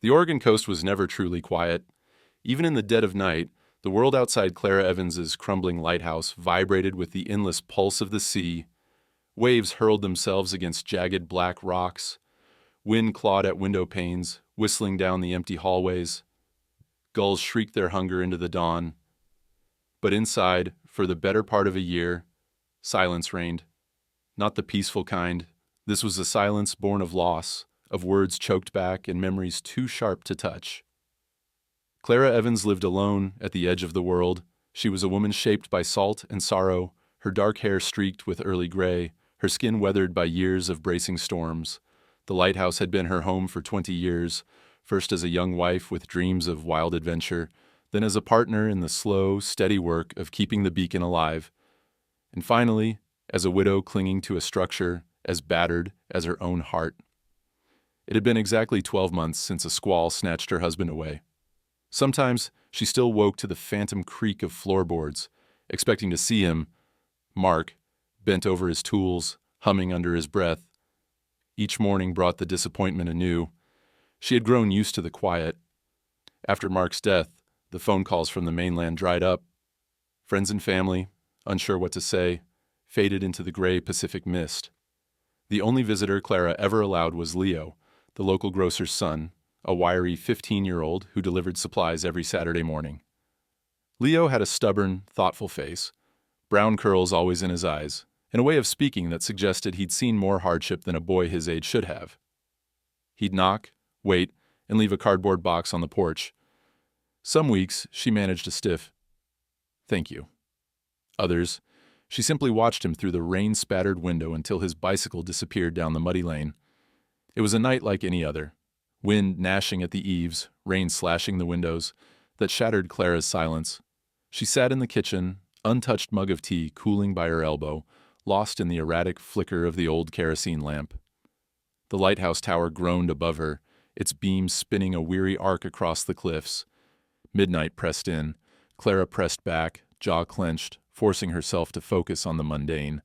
The Oregon coast was never truly quiet. Even in the dead of night, the world outside Clara Evans's crumbling lighthouse vibrated with the endless pulse of the sea. Waves hurled themselves against jagged black rocks. Wind clawed at window panes, whistling down the empty hallways. Gulls shrieked their hunger into the dawn. But inside, for the better part of a year, silence reigned. Not the peaceful kind. This was a silence born of loss, of words choked back and memories too sharp to touch. Clara Evans lived alone at the edge of the world. She was a woman shaped by salt and sorrow, her dark hair streaked with early gray, her skin weathered by years of bracing storms. The lighthouse had been her home for 20 years, first as a young wife with dreams of wild adventure, then as a partner in the slow, steady work of keeping the beacon alive, and finally, as a widow clinging to a structure as battered as her own heart. It had been exactly 12 months since a squall snatched her husband away. Sometimes she still woke to the phantom creak of floorboards, expecting to see him, Mark, bent over his tools, humming under his breath. Each morning brought the disappointment anew. She had grown used to the quiet. After Mark's death, the phone calls from the mainland dried up. Friends and family, unsure what to say, faded into the gray Pacific mist. The only visitor Clara ever allowed was Leo, the local grocer's son, a wiry 15-year-old who delivered supplies every Saturday morning. Leo had a stubborn, thoughtful face, brown curls always in his eyes, and a way of speaking that suggested he'd seen more hardship than a boy his age should have. He'd knock, wait, and leave a cardboard box on the porch. Some weeks, she managed a stiff, "Thank you." Others, she simply watched him through the rain-spattered window until his bicycle disappeared down the muddy lane. It was a night like any other, wind gnashing at the eaves, rain slashing the windows, that shattered Clara's silence. She sat in the kitchen, untouched mug of tea cooling by her elbow, lost in the erratic flicker of the old kerosene lamp. The lighthouse tower groaned above her, its beams spinning a weary arc across the cliffs. Midnight pressed in. Clara pressed back, jaw clenched, forcing herself to focus on the mundane.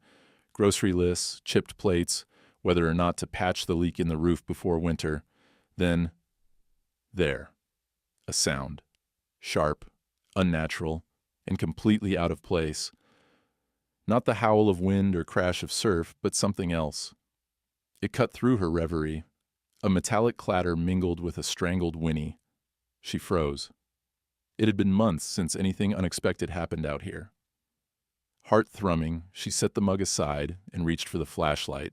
Grocery lists, chipped plates, whether or not to patch the leak in the roof before winter. Then, there, a sound. Sharp, unnatural, and completely out of place. Not the howl of wind or crash of surf, but something else. It cut through her reverie. A metallic clatter mingled with a strangled whinny. She froze. It had been months since anything unexpected happened out here. Heart thrumming, she set the mug aside and reached for the flashlight.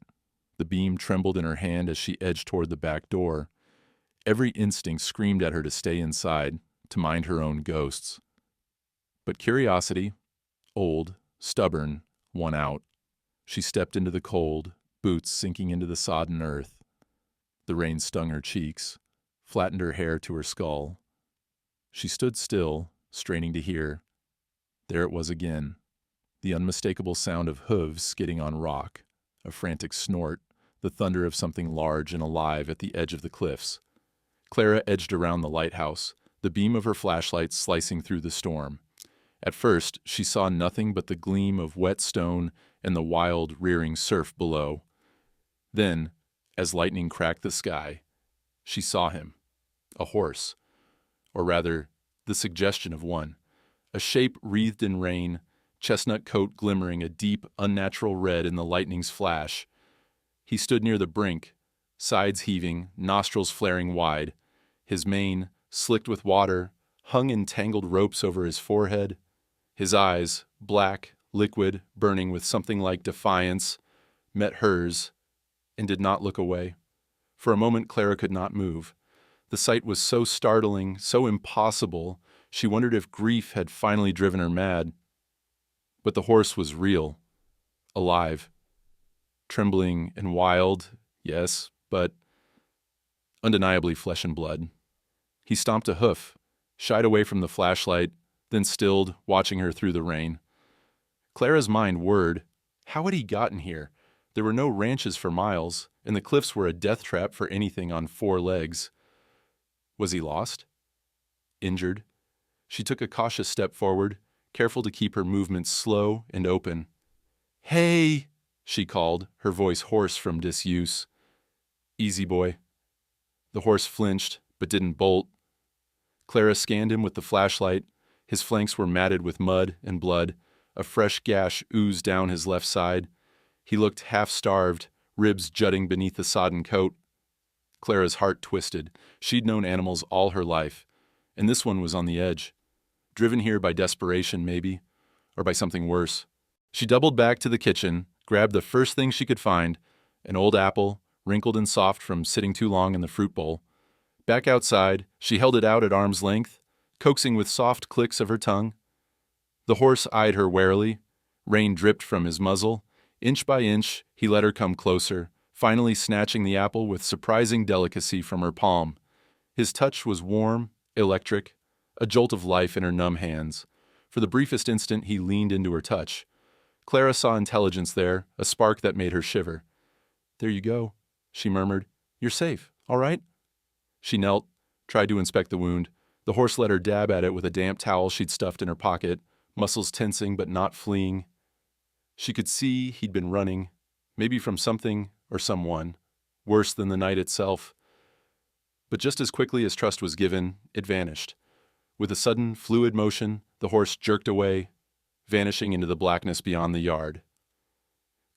The beam trembled in her hand as she edged toward the back door. Every instinct screamed at her to stay inside, to mind her own ghosts. But curiosity, old, stubborn, won out. She stepped into the cold, boots sinking into the sodden earth. The rain stung her cheeks, flattened her hair to her skull. She stood still, straining to hear. There it was again, the unmistakable sound of hooves skidding on rock, a frantic snort, the thunder of something large and alive at the edge of the cliffs. Clara edged around the lighthouse, the beam of her flashlight slicing through the storm. At first, she saw nothing but the gleam of wet stone and the wild, rearing surf below. Then, as lightning cracked the sky, she saw him, a horse, or rather, the suggestion of one, a shape wreathed in rain, chestnut coat glimmering a deep, unnatural red in the lightning's flash. He stood near the brink, sides heaving, nostrils flaring wide. His mane, slicked with water, hung in tangled ropes over his forehead. His eyes, black, liquid, burning with something like defiance, met hers and did not look away. For a moment Clara could not move. The sight was so startling, so impossible, she wondered if grief had finally driven her mad. But the horse was real, alive, trembling and wild, yes, but undeniably flesh and blood. He stomped a hoof, shied away from the flashlight, then stilled, watching her through the rain. Clara's mind whirred. How had he gotten here? There were no ranches for miles, and the cliffs were a death trap for anything on four legs. Was he lost? Injured? She took a cautious step forward, careful to keep her movements slow and open. "Hey!" she called, her voice hoarse from disuse. "Easy, boy." The horse flinched, but didn't bolt. Clara scanned him with the flashlight. His flanks were matted with mud and blood. A fresh gash oozed down his left side. He looked half-starved, ribs jutting beneath the sodden coat. Clara's heart twisted. She'd known animals all her life, and this one was on the edge. Driven here by desperation, maybe, or by something worse. She doubled back to the kitchen, grabbed the first thing she could find, an old apple, wrinkled and soft from sitting too long in the fruit bowl. Back outside, she held it out at arm's length, coaxing with soft clicks of her tongue. The horse eyed her warily. Rain dripped from his muzzle. Inch by inch, he let her come closer, finally snatching the apple with surprising delicacy from her palm. His touch was warm, electric, a jolt of life in her numb hands. For the briefest instant, he leaned into her touch. Clara saw intelligence there, a spark that made her shiver. "There you go," she murmured. "You're safe, all right?" She knelt, tried to inspect the wound. The horse let her dab at it with a damp towel she'd stuffed in her pocket, muscles tensing but not fleeing. She could see he'd been running, maybe from something or someone, worse than the night itself. But just as quickly as trust was given, it vanished. With a sudden, fluid motion, the horse jerked away, vanishing into the blackness beyond the yard.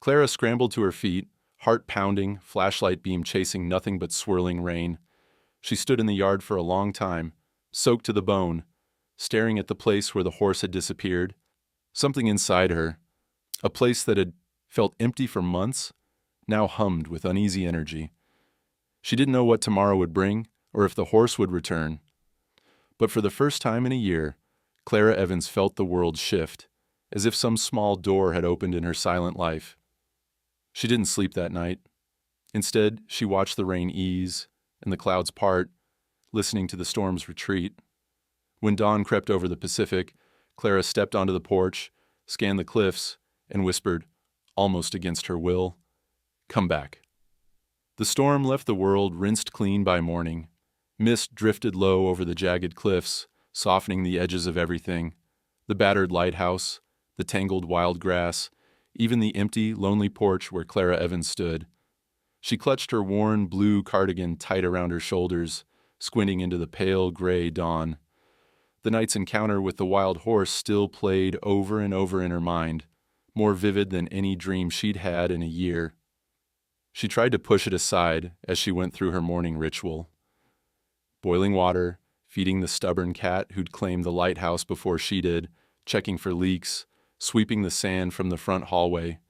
Clara scrambled to her feet, heart pounding, flashlight beam chasing nothing but swirling rain. She stood in the yard for a long time, soaked to the bone, staring at the place where the horse had disappeared. Something inside her, a place that had felt empty for months, now hummed with uneasy energy. She didn't know what tomorrow would bring, or if the horse would return. But for the first time in a year, Clara Evans felt the world shift, as if some small door had opened in her silent life. She didn't sleep that night. Instead, she watched the rain ease and the clouds part, listening to the storm's retreat. When dawn crept over the Pacific, Clara stepped onto the porch, scanned the cliffs, and whispered, almost against her will, "Come back." The storm left the world rinsed clean by morning. Mist drifted low over the jagged cliffs, softening the edges of everything. The battered lighthouse, the tangled wild grass, even the empty, lonely porch where Clara Evans stood. She clutched her worn blue cardigan tight around her shoulders, squinting into the pale gray dawn. The night's encounter with the wild horse still played over and over in her mind, more vivid than any dream she'd had in a year. She tried to push it aside as she went through her morning ritual. Boiling water, feeding the stubborn cat who'd claimed the lighthouse before she did, checking for leaks, sweeping the sand from the front hallway.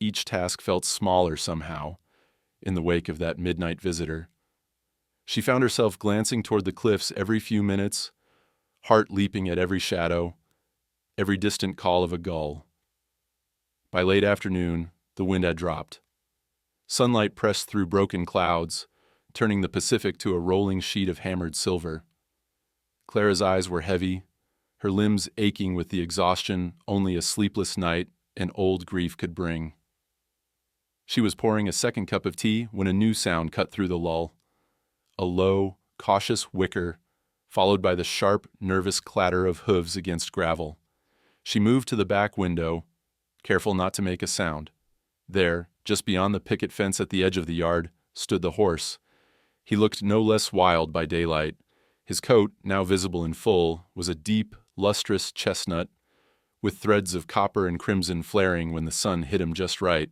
Each task felt smaller somehow, in the wake of that midnight visitor. She found herself glancing toward the cliffs every few minutes, heart leaping at every shadow, every distant call of a gull. By late afternoon, the wind had dropped. Sunlight pressed through broken clouds, turning the Pacific to a rolling sheet of hammered silver. Clara's eyes were heavy, her limbs aching with the exhaustion only a sleepless night and old grief could bring. She was pouring a second cup of tea when a new sound cut through the lull. A low, cautious whicker, followed by the sharp, nervous clatter of hooves against gravel. She moved to the back window, careful not to make a sound. There, just beyond the picket fence at the edge of the yard, stood the horse. He looked no less wild by daylight. His coat, now visible in full, was a deep, lustrous chestnut, with threads of copper and crimson flaring when the sun hit him just right.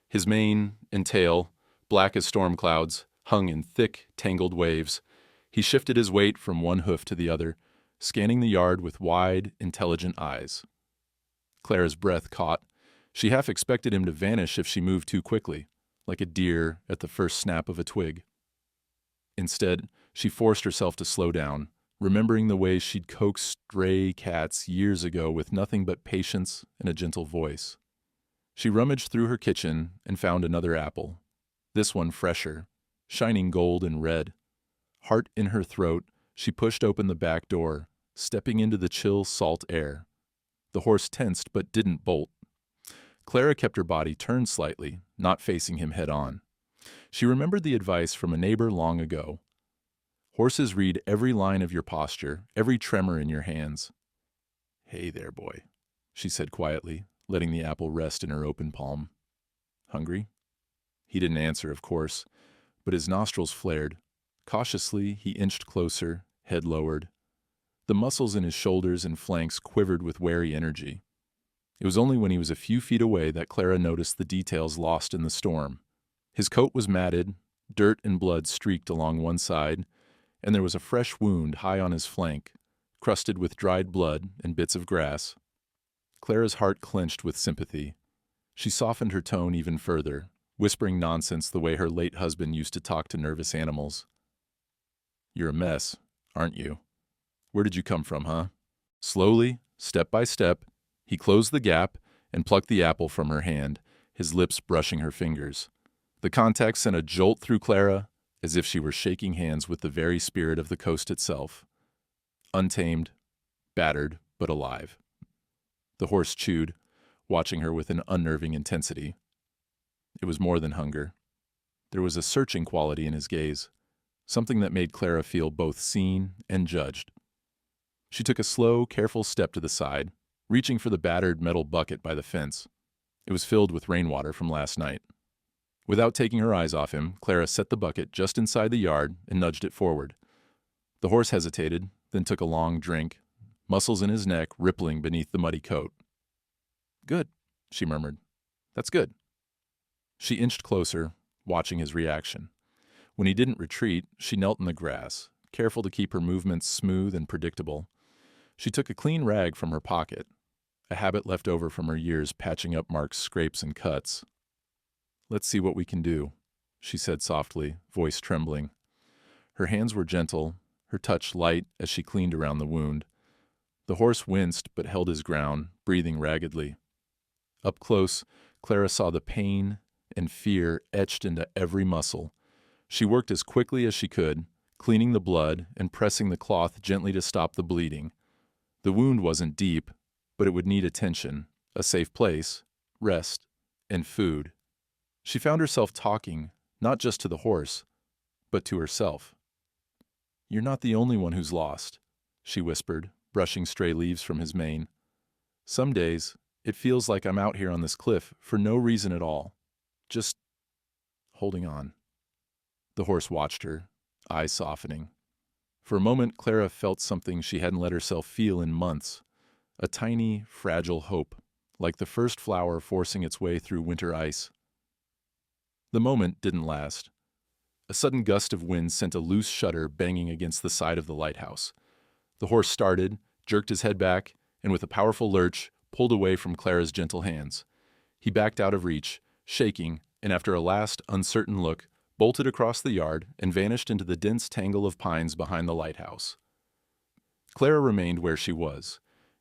His mane and tail, black as storm clouds, hung in thick, tangled waves. He shifted his weight from one hoof to the other, scanning the yard with wide, intelligent eyes. Clara's breath caught. She half expected him to vanish if she moved too quickly, like a deer at the first snap of a twig. Instead, she forced herself to slow down, remembering the way she'd coaxed stray cats years ago with nothing but patience and a gentle voice. She rummaged through her kitchen and found another apple, this one fresher, shining gold and red. Heart in her throat, she pushed open the back door, stepping into the chill, salt air. The horse tensed but didn't bolt. Clara kept her body turned slightly, not facing him head-on. She remembered the advice from a neighbor long ago. Horses read every line of your posture, every tremor in your hands. "Hey there, boy," she said quietly, letting the apple rest in her open palm. "Hungry?" He didn't answer, of course, but his nostrils flared. Cautiously, he inched closer, head lowered. The muscles in his shoulders and flanks quivered with wary energy. It was only when he was a few feet away that Clara noticed the details lost in the storm. His coat was matted, dirt and blood streaked along one side, and there was a fresh wound high on his flank, crusted with dried blood and bits of grass. Clara's heart clenched with sympathy. She softened her tone even further, whispering nonsense the way her late husband used to talk to nervous animals. "You're a mess, aren't you? Where did you come from, huh?" Slowly, step by step, he closed the gap and plucked the apple from her hand, his lips brushing her fingers. The contact sent a jolt through Clara, as if she were shaking hands with the very spirit of the coast itself. Untamed, battered, but alive. The horse chewed, watching her with an unnerving intensity. It was more than hunger. There was a searching quality in his gaze, something that made Clara feel both seen and judged. She took a slow, careful step to the side, reaching for the battered metal bucket by the fence. It was filled with rainwater from last night. Without taking her eyes off him, Clara set the bucket just inside the yard and nudged it forward. The horse hesitated, then took a long drink, muscles in his neck rippling beneath the muddy coat. "Good," she murmured. "That's good." She inched closer, watching his reaction. When he didn't retreat, she knelt in the grass, careful to keep her movements smooth and predictable. She took a clean rag from her pocket, a habit left over from her years patching up Mark's scrapes and cuts. "Let's see what we can do," she said softly, voice trembling. Her hands were gentle, her touch light as she cleaned around the wound. The horse winced but held his ground, breathing raggedly. Up close, Clara saw the pain and fear etched into every muscle. She worked as quickly as she could, cleaning the blood and pressing the cloth gently to stop the bleeding. The wound wasn't deep, but it would need attention, a safe place, rest, and food. She found herself talking, not just to the horse, but to herself. "You're not the only one who's lost," she whispered, brushing stray leaves from his mane. "Some days, it feels like I'm out here on this cliff for no reason at all, just holding on." The horse watched her, eyes softening. For a moment, Clara felt something she hadn't let herself feel in months, a tiny, fragile hope, like the first flower forcing its way through winter ice. The moment didn't last. A sudden gust of wind sent a loose shutter banging against the side of the lighthouse. The horse started, jerked his head back, and with a powerful lurch, pulled away from Clara's gentle hands. He backed out of reach, shaking, and after a last, uncertain look, bolted across the yard and vanished into the dense tangle of pines behind the lighthouse. Clara remained where she was,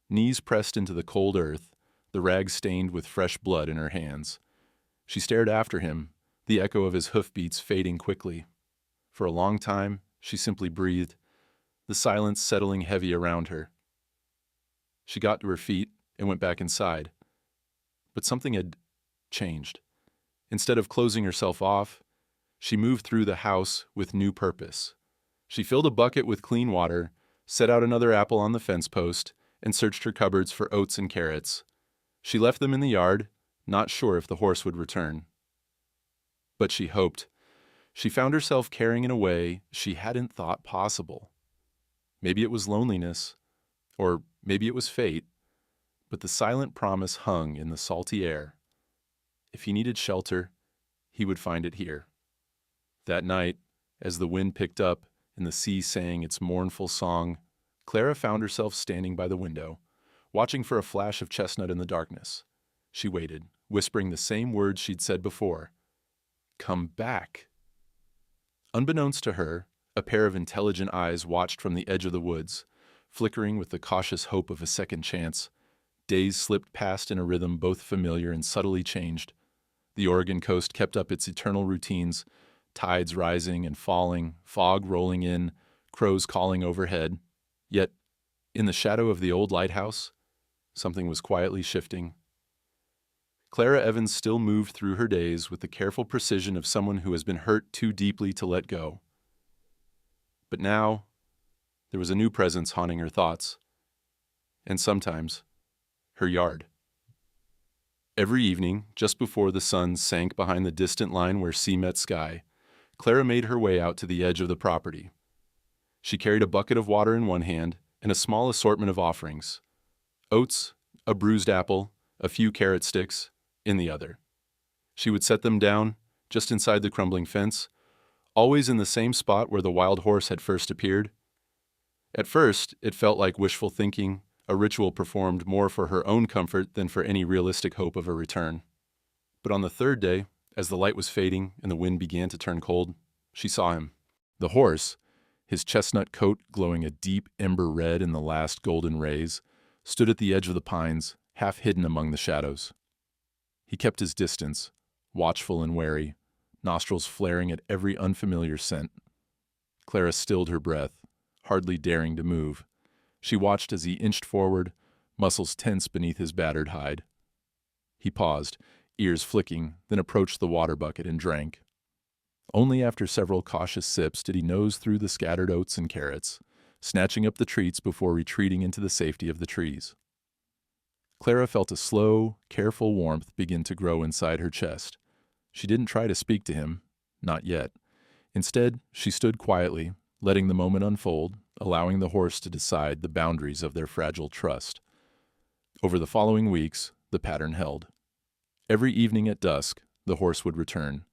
knees pressed into the cold earth, the rag stained with fresh blood in her hands. She stared after him, the echo of his hoofbeats fading quickly. For a long time, she simply breathed, the silence settling heavy around her. She got to her feet and went back inside. But something had changed. Instead of closing herself off, she moved through the house with new purpose. She filled a bucket with clean water, set out another apple on the fence post, and searched her cupboards for oats and carrots. She left them in the yard, not sure if the horse would return. But she hoped. She found herself caring in a way she hadn't thought possible. Maybe it was loneliness, or maybe it was fate, but the silent promise hung in the salty air. If he needed shelter, he would find it here. That night, as the wind picked up and the sea sang its mournful song, Clara found herself standing by the window, watching for a flash of chestnut in the darkness. She waited, whispering the same words she'd said before. "Come back." Unbeknownst to her, a pair of intelligent eyes watched from the edge of the woods, flickering with the cautious hope of a second chance. Days slipped past in a rhythm both familiar and subtly changed. The Oregon coast kept up its eternal routines, tides rising and falling, fog rolling in, crows calling overhead. Yet, in the shadow of the old lighthouse, something was quietly shifting. Clara Evans still moved through her days with the careful precision of someone who has been hurt too deeply to let go. But now, there was a new presence haunting her thoughts, and sometimes, her yard. Every evening, just before the sun sank behind the distant line where sea met sky, Clara made her way out to the edge of the property. She carried a bucket of water in one hand and a small assortment of offerings: oats, a bruised apple, a few carrot sticks, in the other. She would set them down, just inside the crumbling fence, always in the same spot where the wild horse had first appeared. At first, it felt like wishful thinking, a ritual performed more for her own comfort than for any realistic hope of a return. But on the third day, as the light was fading and the wind began to turn cold, she saw him. The horse, his chestnut coat glowing a deep ember red in the last golden rays, stood at the edge of the pines, half hidden among the shadows. He kept his distance, watchful and wary, nostrils flaring at every unfamiliar scent. Clara stilled her breath, hardly daring to move. She watched as he inched forward, muscles tense beneath his battered hide. He paused, ears flicking, then approached the water bucket and drank. Only after several cautious sips did he nose through the scattered oats and carrots, snatching up the treats before retreating into the safety of the trees. Clara felt a slow, careful warmth begin to grow inside her chest. She didn't try to speak to him, not yet. Instead, she stood quietly, letting the moment unfold, allowing the horse to decide the boundaries of their fragile trust. Over the following weeks, the pattern held. Every evening at dusk, the horse would return,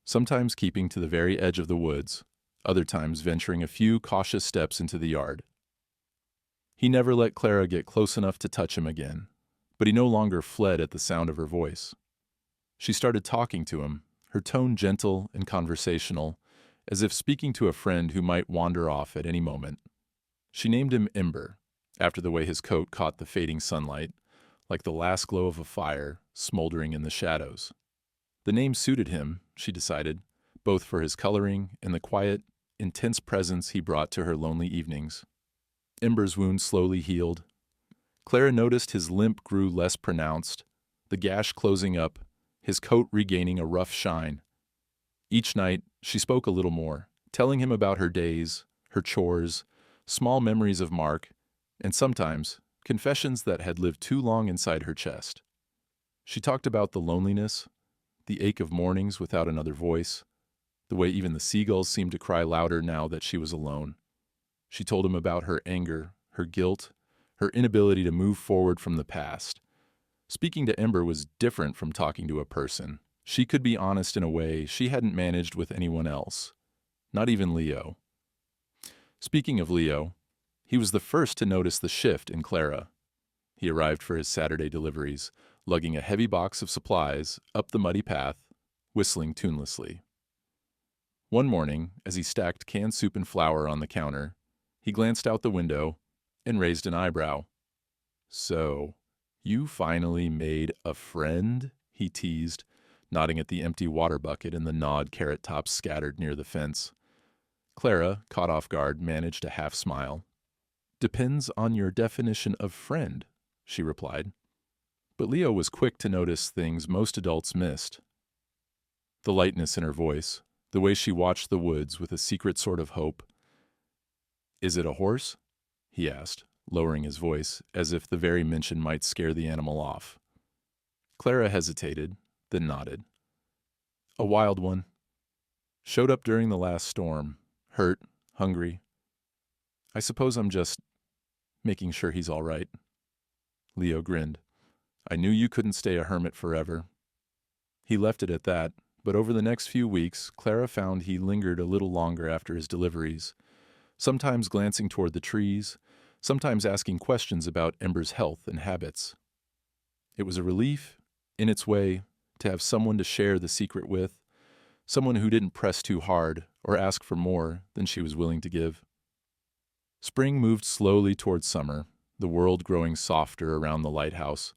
sometimes keeping to the very edge of the woods, other times venturing a few cautious steps into the yard. He never let Clara get close enough to touch him again, but he no longer fled at the sound of her voice. She started talking to him, her tone gentle and conversational, as if speaking to a friend who might wander off at any moment. She named him Ember, after the way his coat caught the fading sunlight, like the last glow of a fire smoldering in the shadows. The name suited him, she decided, both for his coloring and the quiet, intense presence he brought to her lonely evenings. Ember's wound slowly healed. Clara noticed his limp grew less pronounced, the gash closing up, his coat regaining a rough shine. Each night, she spoke a little more, telling him about her days, her chores, small memories of Mark, and sometimes confessions that had lived too long inside her chest. She talked about the loneliness, the ache of mornings without another voice, the way even the seagulls seemed to cry louder now that she was alone. She told him about her anger, her guilt, her inability to move forward from the past. Speaking to Ember was different from talking to a person. She could be honest in a way she hadn't managed with anyone else, not even Leo. Speaking of Leo, he was the first to notice the shift in Clara. He arrived for his Saturday deliveries, lugging a heavy box of supplies up the muddy path, whistling tunelessly. One morning, as he stacked canned soup and flour on the counter, he glanced out the window and raised an eyebrow. "So, you finally made a friend?" he teased, nodding at the empty water bucket and the gnawed carrot tops scattered near the fence. Clara, caught off guard, managed a half smile. "Depends on your definition of friend," she replied. But Leo was quick to notice things most adults missed. The lightness in her voice, the way she watched the woods with a secret sort of hope. "Is it a horse?" he asked, lowering his voice, as if the very mention might scare the animal off. Clara hesitated, then nodded. "A wild one. Showed up during the last storm, hurt, hungry. I suppose I'm just making sure he's all right." Leo grinned. "I knew you couldn't stay a hermit forever." He left it at that, but over the next few weeks, Clara found he lingered a little longer after his deliveries, sometimes glancing toward the trees, sometimes asking questions about Ember's health and habits. It was a relief, in its way, to have someone to share the secret with, someone who didn't press too hard or ask for more than she was willing to give. Spring moved slowly toward summer, the world growing softer around the lighthouse.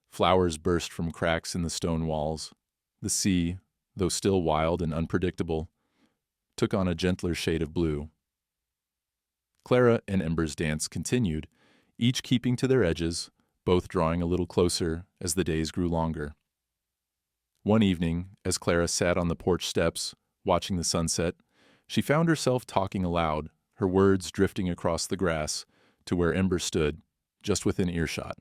Flowers burst from cracks in the stone walls. The sea, though still wild and unpredictable, took on a gentler shade of blue. Clara and Ember's dance continued, each keeping to their edges, both drawing a little closer as the days grew longer. One evening, as Clara sat on the porch steps, watching the sunset, she found herself talking aloud, her words drifting across the grass to where Ember stood, just within earshot.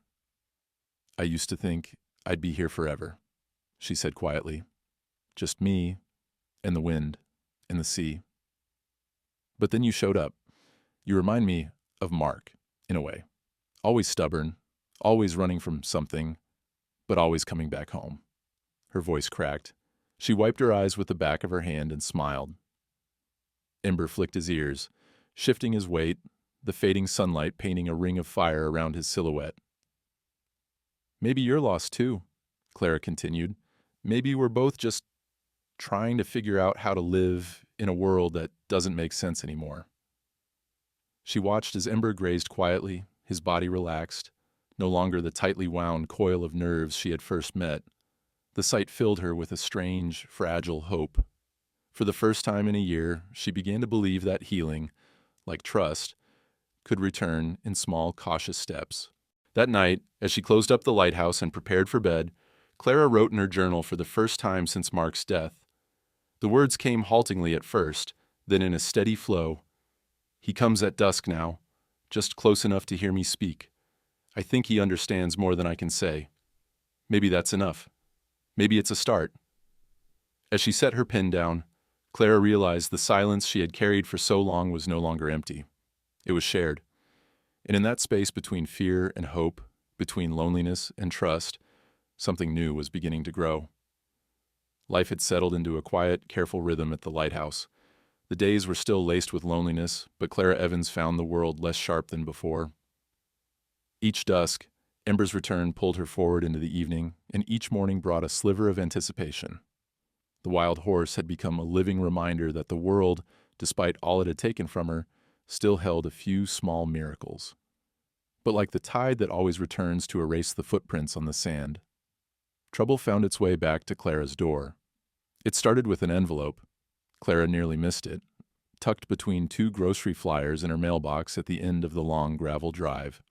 "I used to think I'd be here forever," she said quietly. "Just me and the wind in the sea. But then you showed up. You remind me of Mark, in a way. Always stubborn, always running from something, but always coming back home. Her voice cracked. She wiped her eyes with the back of her hand and smiled. Ember flicked his ears, shifting his weight, the fading sunlight painting a ring of fire around his silhouette. Maybe you're lost too, Clara continued. Maybe we're both just trying to figure out how to live in a world that doesn't make sense anymore. She watched as Ember grazed quietly, his body relaxed, no longer the tightly wound coil of nerves she had first met. The sight filled her with a strange, fragile hope. For the first time in a year, she began to believe that healing, like trust, could return in small, cautious steps. That night, as she closed up the lighthouse and prepared for bed, Clara wrote in her journal for the first time since Mark's death. The words came haltingly at first, then in a steady flow. He comes at dusk now, just close enough to hear me speak. I think he understands more than I can say. Maybe that's enough. Maybe it's a start. As she set her pen down, Clara realized the silence she had carried for so long was no longer empty. It was shared. And in that space between fear and hope, between loneliness and trust, something new was beginning to grow. Life had settled into a quiet, careful rhythm at the lighthouse. The days were still laced with loneliness, but Clara Evans found the world less sharp than before. Each dusk, Ember's return pulled her forward into the evening, and each morning brought a sliver of anticipation. The wild horse had become a living reminder that the world, despite all it had taken from her, still held a few small miracles. But like the tide that always returns to erase the footprints on the sand, trouble found its way back to Clara's door. It started with an envelope. Clara nearly missed it, tucked between two grocery flyers in her mailbox at the end of the long gravel drive.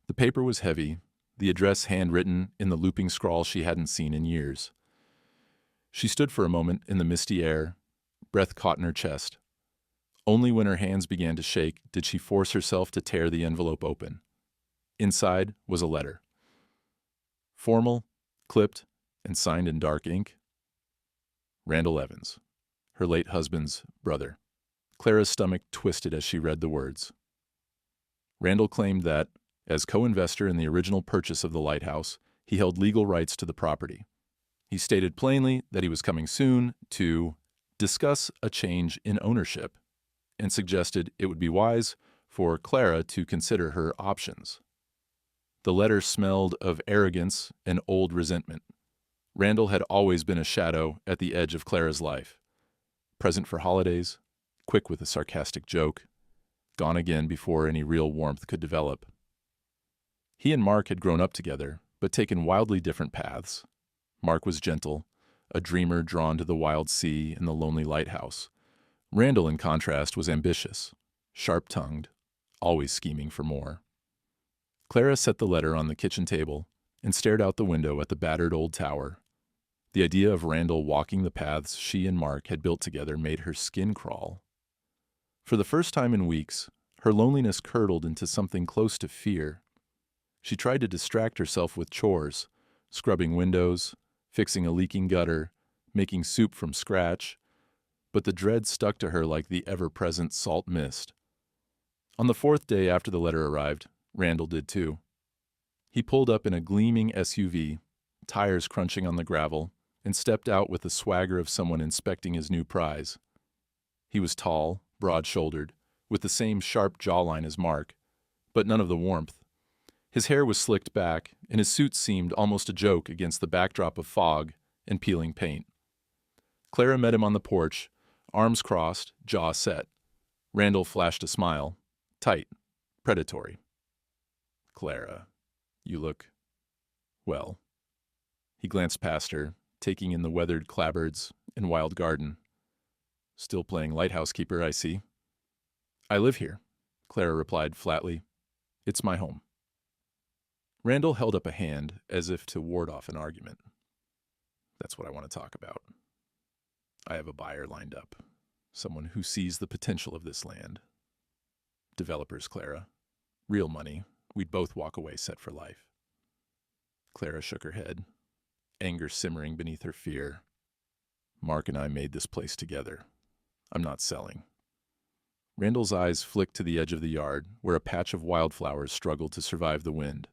The paper was heavy, the address handwritten in the looping scrawl she hadn't seen in years. She stood for a moment in the misty air, breath caught in her chest. Only when her hands began to shake did she force herself to tear the envelope open. Inside was a letter. Formal, clipped, and signed in dark ink. Randall Evans, her late husband's brother. Clara's stomach twisted as she read the words. Randall claimed that, as co-investor in the original purchase of the lighthouse, he held legal rights to the property. He stated plainly that he was coming soon to discuss a change in ownership and suggested it would be wise for Clara to consider her options. The letter smelled of arrogance and old resentment. Randall had always been a shadow at the edge of Clara's life. Present for holidays, quick with a sarcastic joke, gone again before any real warmth could develop. He and Mark had grown up together, but taken wildly different paths. Mark was gentle, a dreamer drawn to the wild sea and the lonely lighthouse. Randall, in contrast, was ambitious, sharp-tongued, always scheming for more. Clara set the letter on the kitchen table and stared out the window at the battered old tower. The idea of Randall walking the paths she and Mark had built together made her skin crawl. For the first time in weeks, her loneliness curdled into something close to fear. She tried to distract herself with chores, scrubbing windows, fixing a leaking gutter, making soup from scratch, but the dread stuck to her like the ever-present salt mist. On the fourth day after the letter arrived, Randall did too. He pulled up in a gleaming SUV, tires crunching on the gravel, and stepped out with the swagger of someone inspecting his new prize. He was tall, broad-shouldered, with the same sharp jawline as Mark, but none of the warmth. His hair was slicked back, and his suit seemed almost a joke against the backdrop of fog and peeling paint. Clara met him on the porch, arms crossed, jaw set. Randall flashed a smile, tight, predatory. "Clara, you look, well." He glanced past her, taking in the weathered clapboards and wild garden. "Still playing lighthouse keeper, I see." "I live here," Clara replied flatly. "It's my home." Randall held up a hand as if to ward off an argument. "That's what I want to talk about. I have a buyer lined up, someone who sees the potential of this land. Developers, Clara. Real money. We'd both walk away set for life." Clara shook her head, anger simmering beneath her fear. "Mark and I made this place together. I'm not selling. Randall's eyes flicked to the edge of the yard, where a patch of wildflowers struggled to survive the wind.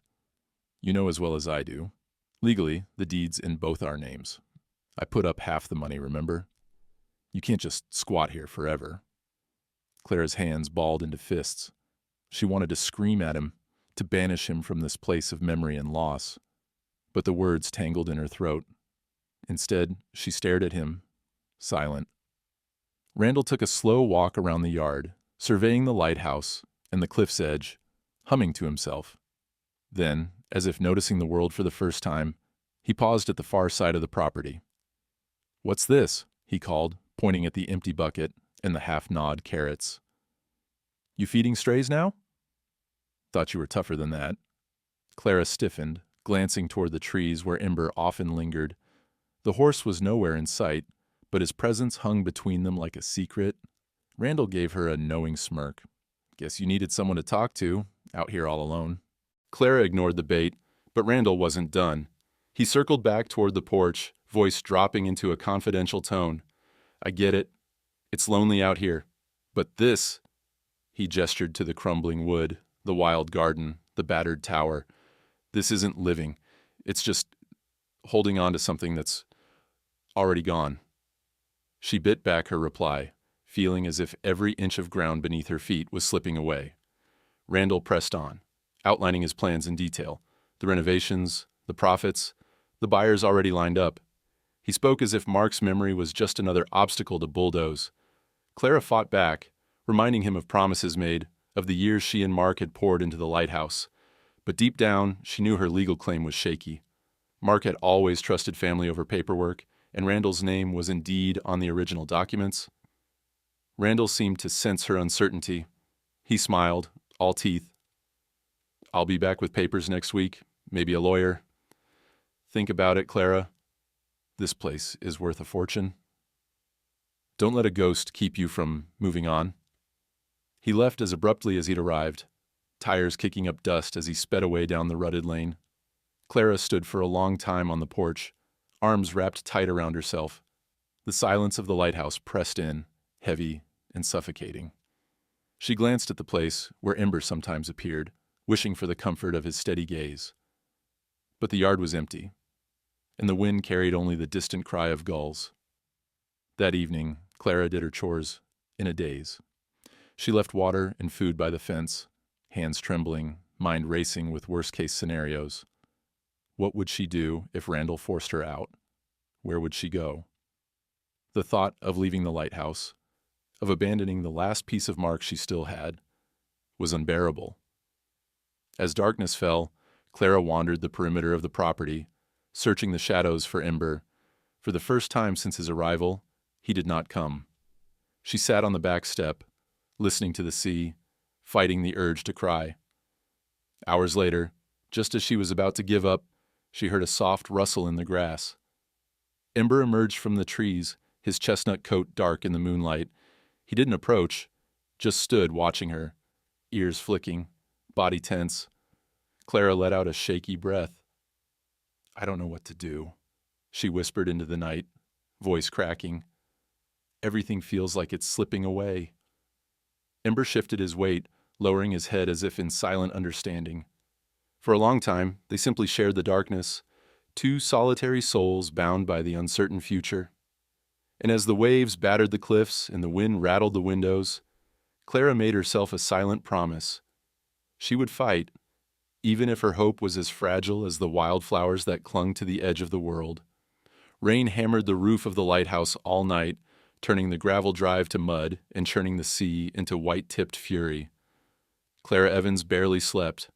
You know as well as I do. Legally, the deed's in both our names. I put up half the money, remember? You can't just squat here forever. Clara's hands balled into fists. She wanted to scream at him, to banish him from this place of memory and loss. But the words tangled in her throat. Instead, she stared at him, silent. Randall took a slow walk around the yard, surveying the lighthouse and the cliff's edge, humming to himself. Then, as if noticing the world for the first time, he paused at the far side of the property. "What's this?" he called, pointing at the empty bucket and the half-gnawed carrots. "You feeding strays now?" "Thought you were tougher than that." Clara stiffened, glancing toward the trees where Ember often lingered. The horse was nowhere in sight, but his presence hung between them like a secret. Randall gave her a knowing smirk. "Guess you needed someone to talk to, out here all alone." Clara ignored the bait, but Randall wasn't done. He circled back toward the porch, voice dropping into a confidential tone. "I get it. It's lonely out here. But this," he gestured to the crumbling wood, the wild garden, the battered tower. "This isn't living. It's just holding on to something that's already gone." She bit back her reply, feeling as if every inch of ground beneath her feet was slipping away. Randall pressed on, outlining his plans in detail. The renovations, the profits, the buyers already lined up. He spoke as if Mark's memory was just another obstacle to bulldoze. Clara fought back, reminding him of promises made, of the years she and Mark had poured into the lighthouse. But deep down, she knew her legal claim was shaky. Mark had always trusted family over paperwork, and Randall's name was indeed on the original documents. Randall seemed to sense her uncertainty. He smiled, all teeth. "I'll be back with papers next week, maybe a lawyer. Think about it, Clara. This place is worth a fortune. Don't let a ghost keep you from moving on." He left as abruptly as he'd arrived, tires kicking up dust as he sped away down the rutted lane. Clara stood for a long time on the porch, arms wrapped tight around herself. The silence of the lighthouse pressed in, heavy and suffocating. She glanced at the place where Ember sometimes appeared, wishing for the comfort of his steady gaze. But the yard was empty, and the wind carried only the distant cry of gulls. That evening, Clara did her chores in a daze. She left water and food by the fence, hands trembling, mind racing with worst-case scenarios. What would she do if Randall forced her out? Where would she go? The thought of leaving the lighthouse, of abandoning the last piece of Mark she still had, was unbearable. As darkness fell, Clara wandered the perimeter of the property, searching the shadows for Ember. For the first time since his arrival, he did not come. She sat on the back step, listening to the sea, fighting the urge to cry. Hours later, just as she was about to give up, she heard a soft rustle in the grass. Ember emerged from the trees, his chestnut coat dark in the moonlight. He didn't approach, just stood watching her, ears flicking, body tense. Clara let out a shaky breath. "I don't know what to do," she whispered into the night, voice cracking. "Everything feels like it's slipping away." Ember shifted his weight, lowering his head as if in silent understanding. For a long time, they simply shared the darkness, two solitary souls bound by the uncertain future. And as the waves battered the cliffs and the wind rattled the windows, Clara made herself a silent promise. She would fight, even if her hope was as fragile as the wildflowers that clung to the edge of the world. Rain hammered the roof of the lighthouse all night, turning the gravel drive to mud and churning the sea into white-tipped fury. Clara Evans barely slept.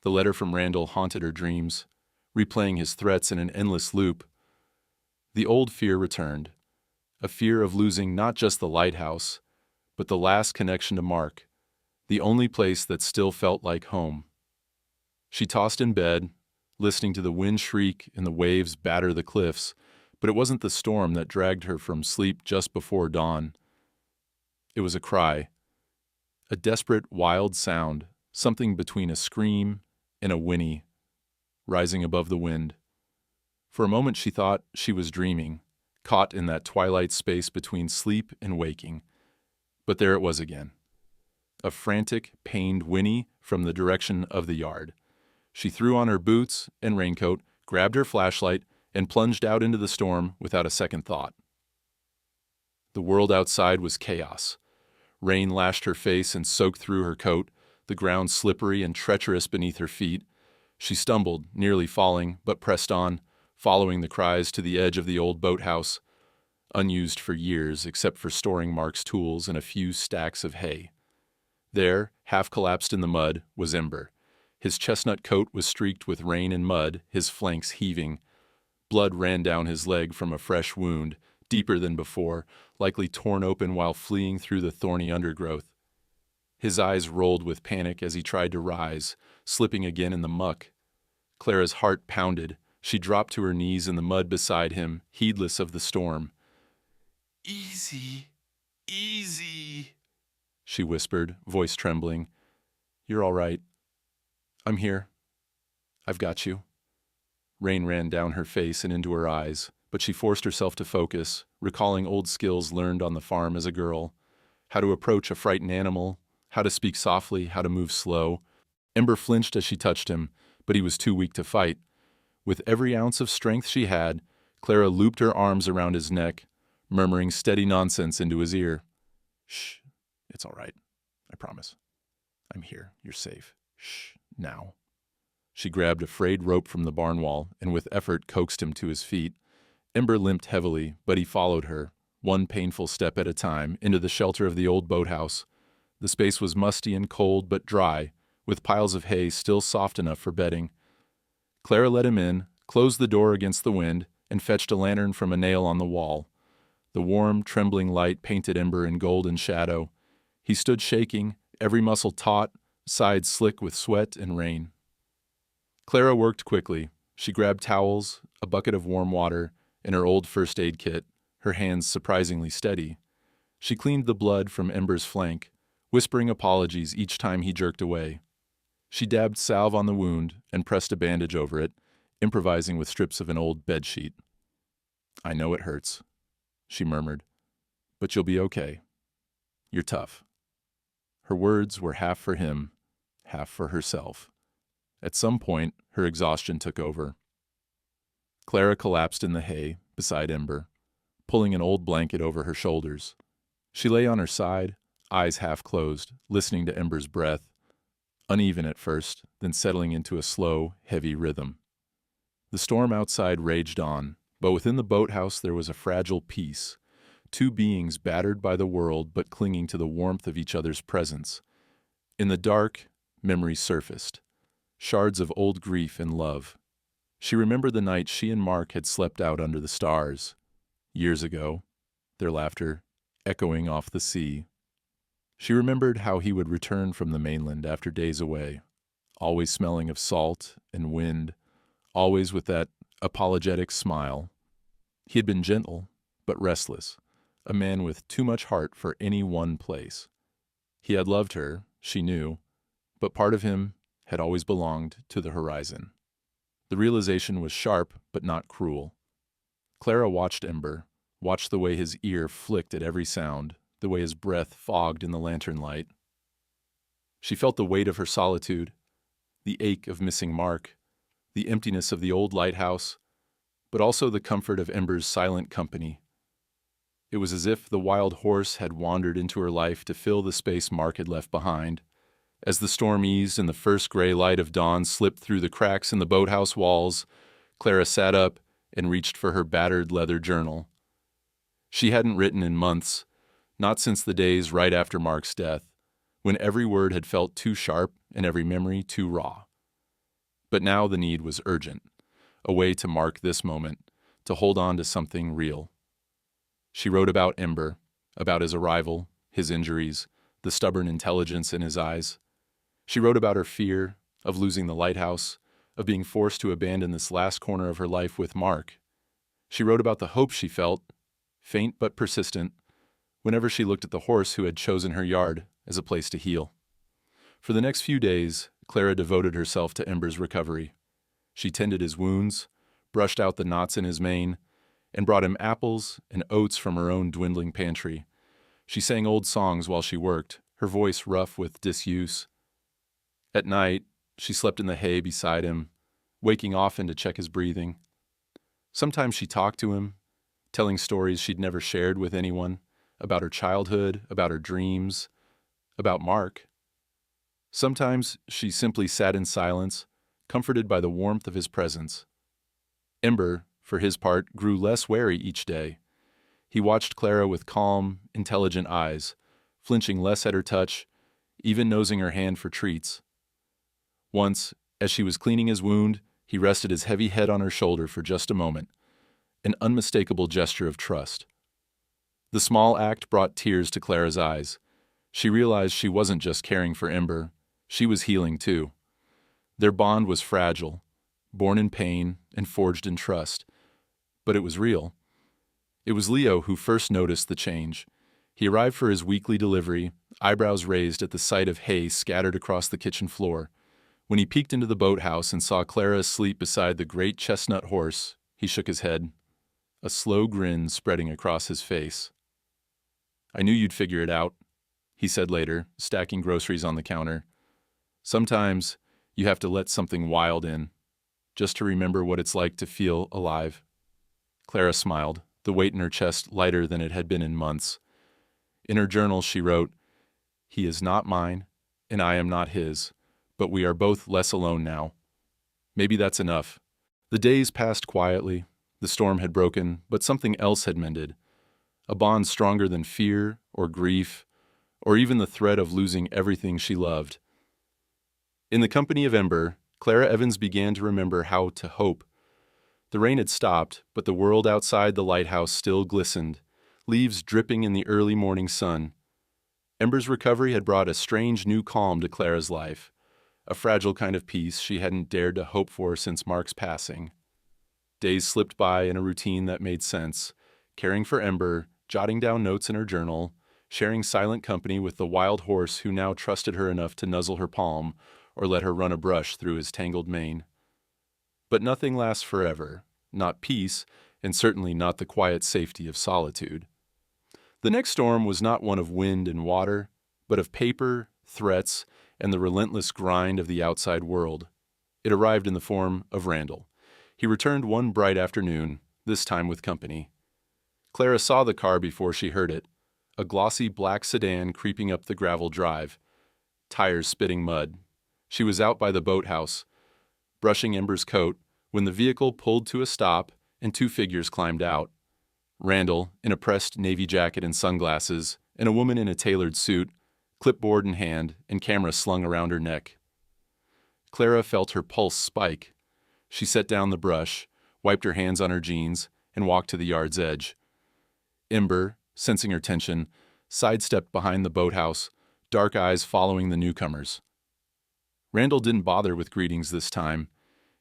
The letter from Randall haunted her dreams, replaying his threats in an endless loop. The old fear returned, a fear of losing not just the lighthouse, but the last connection to Mark, the only place that still felt like home. She tossed in bed, listening to the wind shriek and the waves batter the cliffs, but it wasn't the storm that dragged her from sleep just before dawn. It was a cry, a desperate, wild sound, something between a scream and a whinny, rising above the wind. For a moment she thought she was dreaming, caught in that twilight space between sleep and waking. But there it was again. A frantic, pained whinny from the direction of the yard. She threw on her boots and raincoat, grabbed her flashlight, and plunged out into the storm without a second thought. The world outside was chaos. Rain lashed her face and soaked through her coat, the ground slippery and treacherous beneath her feet. She stumbled, nearly falling, but pressed on, following the cries to the edge of the old boathouse, unused for years except for storing Mark's tools and a few stacks of hay. There, half collapsed in the mud, was Ember. His chestnut coat was streaked with rain and mud, his flanks heaving. Blood ran down his leg from a fresh wound, deeper than before, likely torn open while fleeing through the thorny undergrowth. His eyes rolled with panic as he tried to rise, slipping again in the muck. Clara's heart pounded. She dropped to her knees in the mud beside him, heedless of the storm. "Easy, easy," she whispered, voice trembling. "You're all right. I'm here. I've got you." Rain ran down her face and into her eyes, but she forced herself to focus, recalling old skills learned on the farm as a girl. How to approach a frightened animal, how to speak softly, how to move slow. Ember flinched as she touched him, but he was too weak to fight. With every ounce of strength she had, Clara looped her arms around his neck, murmuring steady nonsense into his ear. "Shh, it's all right. I promise. I'm here. You're safe. Shh, now." She grabbed a frayed rope from the barn wall and with effort coaxed him to his feet. Ember limped heavily, but he followed her, one painful step at a time, into the shelter of the old boathouse. The space was musty and cold but dry, with piles of hay still soft enough for bedding. Clara let him in, closed the door against the wind, and fetched a lantern from a nail on the wall. The warm, trembling light painted Ember in golden shadow. He stood shaking, every muscle taut, sides slick with sweat and rain. Clara worked quickly. She grabbed towels, a bucket of warm water, and her old first aid kit, her hands surprisingly steady. She cleaned the blood from Ember's flank, whispering apologies each time he jerked away. She dabbed salve on the wound and pressed a bandage over it, improvising with strips of an old bedsheet. "I know it hurts," she murmured, "but you'll be okay. You're tough." Her words were half for him, half for herself. At some point, her exhaustion took over. Clara collapsed in the hay beside Ember, pulling an old blanket over her shoulders. She lay on her side, eyes half closed, listening to Ember's breath, uneven at first, then settling into a slow, heavy rhythm. The storm outside raged on, but within the boathouse there was a fragile peace, two beings battered by the world but clinging to the warmth of each other's presence. In the dark, memories surfaced, shards of old grief and love. She remembered the night she and Mark had slept out under the stars. Years ago, their laughter echoing off the sea. She remembered how he would return from the mainland after days away, always smelling of salt and wind, always with that apologetic smile. He had been gentle, but restless, a man with too much heart for any one place. He had loved her, she knew, but part of him had always belonged to the horizon. The realization was sharp, but not cruel. Clara watched Ember, watched the way his ear flicked at every sound, the way his breath fogged in the lantern light. She felt the weight of her solitude, the ache of missing Mark, the emptiness of the old lighthouse, but also the comfort of Ember's silent company. It was as if the wild horse had wandered into her life to fill the space Mark had left behind. As the storm eased and the first gray light of dawn slipped through the cracks in the boathouse walls, Clara sat up and reached for her battered leather journal. She hadn't written in months, not since the days right after Mark's death, when every word had felt too sharp and every memory too raw. But now the need was urgent, a way to mark this moment, to hold on to something real. She wrote about Ember, about his arrival, his injuries, the stubborn intelligence in his eyes. She wrote about her fear of losing the lighthouse, of being forced to abandon this last corner of her life with Mark. She wrote about the hope she felt, faint but persistent, whenever she looked at the horse who had chosen her yard as a place to heal. For the next few days, Clara devoted herself to Ember's recovery. She tended his wounds, brushed out the knots in his mane, and brought him apples and oats from her own dwindling pantry. She sang old songs while she worked, her voice rough with disuse. At night, she slept in the hay beside him, waking often to check his breathing. Sometimes she talked to him, telling stories she'd never shared with anyone, about her childhood, about her dreams, about Mark. Sometimes she simply sat in silence, comforted by the warmth of his presence. Ember, for his part, grew less wary each day. He watched Clara with calm, intelligent eyes, flinching less at her touch, even nosing her hand for treats. Once, as she was cleaning his wound, he rested his heavy head on her shoulder for just a moment, an unmistakable gesture of trust. The small act brought tears to Clara's eyes. She realized she wasn't just caring for Ember, she was healing too. Their bond was fragile, born in pain and forged in trust. But it was real. It was Leo who first noticed the change. He arrived for his weekly delivery, eyebrows raised at the sight of hay scattered across the kitchen floor. When he peeked into the boathouse and saw Clara asleep beside the great chestnut horse, he shook his head, a slow grin spreading across his face. "I knew you'd figure it out," he said later, stacking groceries on the counter. "Sometimes you have to let something wild in, just to remember what it's like to feel alive." Clara smiled, the weight in her chest lighter than it had been in months. In her journal she wrote, "He is not mine, and I am not his, but we are both less alone now." Maybe that's enough. The days passed quietly. The storm had broken, but something else had mended. A bond stronger than fear or grief, or even the threat of losing everything she loved. In the company of Ember, Clara Evans began to remember how to hope. The rain had stopped, but the world outside the lighthouse still glistened, leaves dripping in the early morning sun. Ember's recovery had brought a strange new calm to Clara's life, a fragile kind of peace she hadn't dared to hope for since Mark's passing. Days slipped by in a routine that made sense, caring for Ember, jotting down notes in her journal, sharing silent company with the wild horse who now trusted her enough to nuzzle her palm or let her run a brush through his tangled mane. But nothing lasts forever, not peace, and certainly not the quiet safety of solitude. The next storm was not one of wind and water, but of paper, threats, and the relentless grind of the outside world. It arrived in the form of Randall. He returned one bright afternoon, this time with company. Clara saw the car before she heard it, a glossy black sedan creeping up the gravel drive, tires spitting mud. She was out by the boathouse, brushing Ember's coat, when the vehicle pulled to a stop and two figures climbed out. Randall, in a pressed navy jacket and sunglasses, and a woman in a tailored suit, clipboard in hand and camera slung around her neck. Clara felt her pulse spike. She set down the brush, wiped her hands on her jeans, and walked to the yard's edge. Ember, sensing her tension, sidestepped behind the boathouse, dark eyes following the newcomers. Randall didn't bother with greetings this time.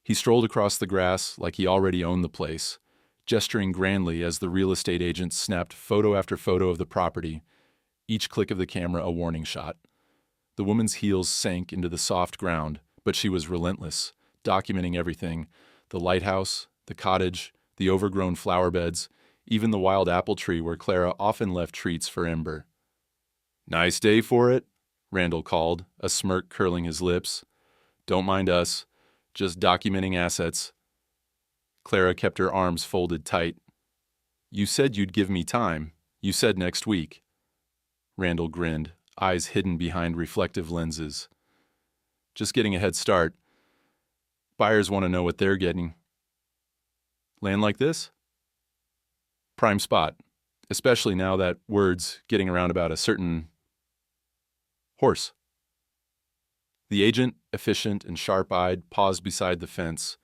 He strolled across the grass like he already owned the place, gesturing grandly as the real estate agent snapped photo after photo of the property, each click of the camera a warning shot. The woman's heels sank into the soft ground, but she was relentless, documenting everything: the lighthouse, the cottage, the overgrown flower beds, even the wild apple tree where Clara often left treats for Ember. "Nice day for it?" Randall called, a smirk curling his lips. "Don't mind us, just documenting assets." Clara kept her arms folded tight. "You said you'd give me time. You said next week." Randall grinned, eyes hidden behind reflective lenses. "Just getting a head start. Buyers want to know what they're getting." "Land like this?" "Prime spot, especially now that word's getting around about a certain horse." The agent, efficient and sharp-eyed, paused beside the fence.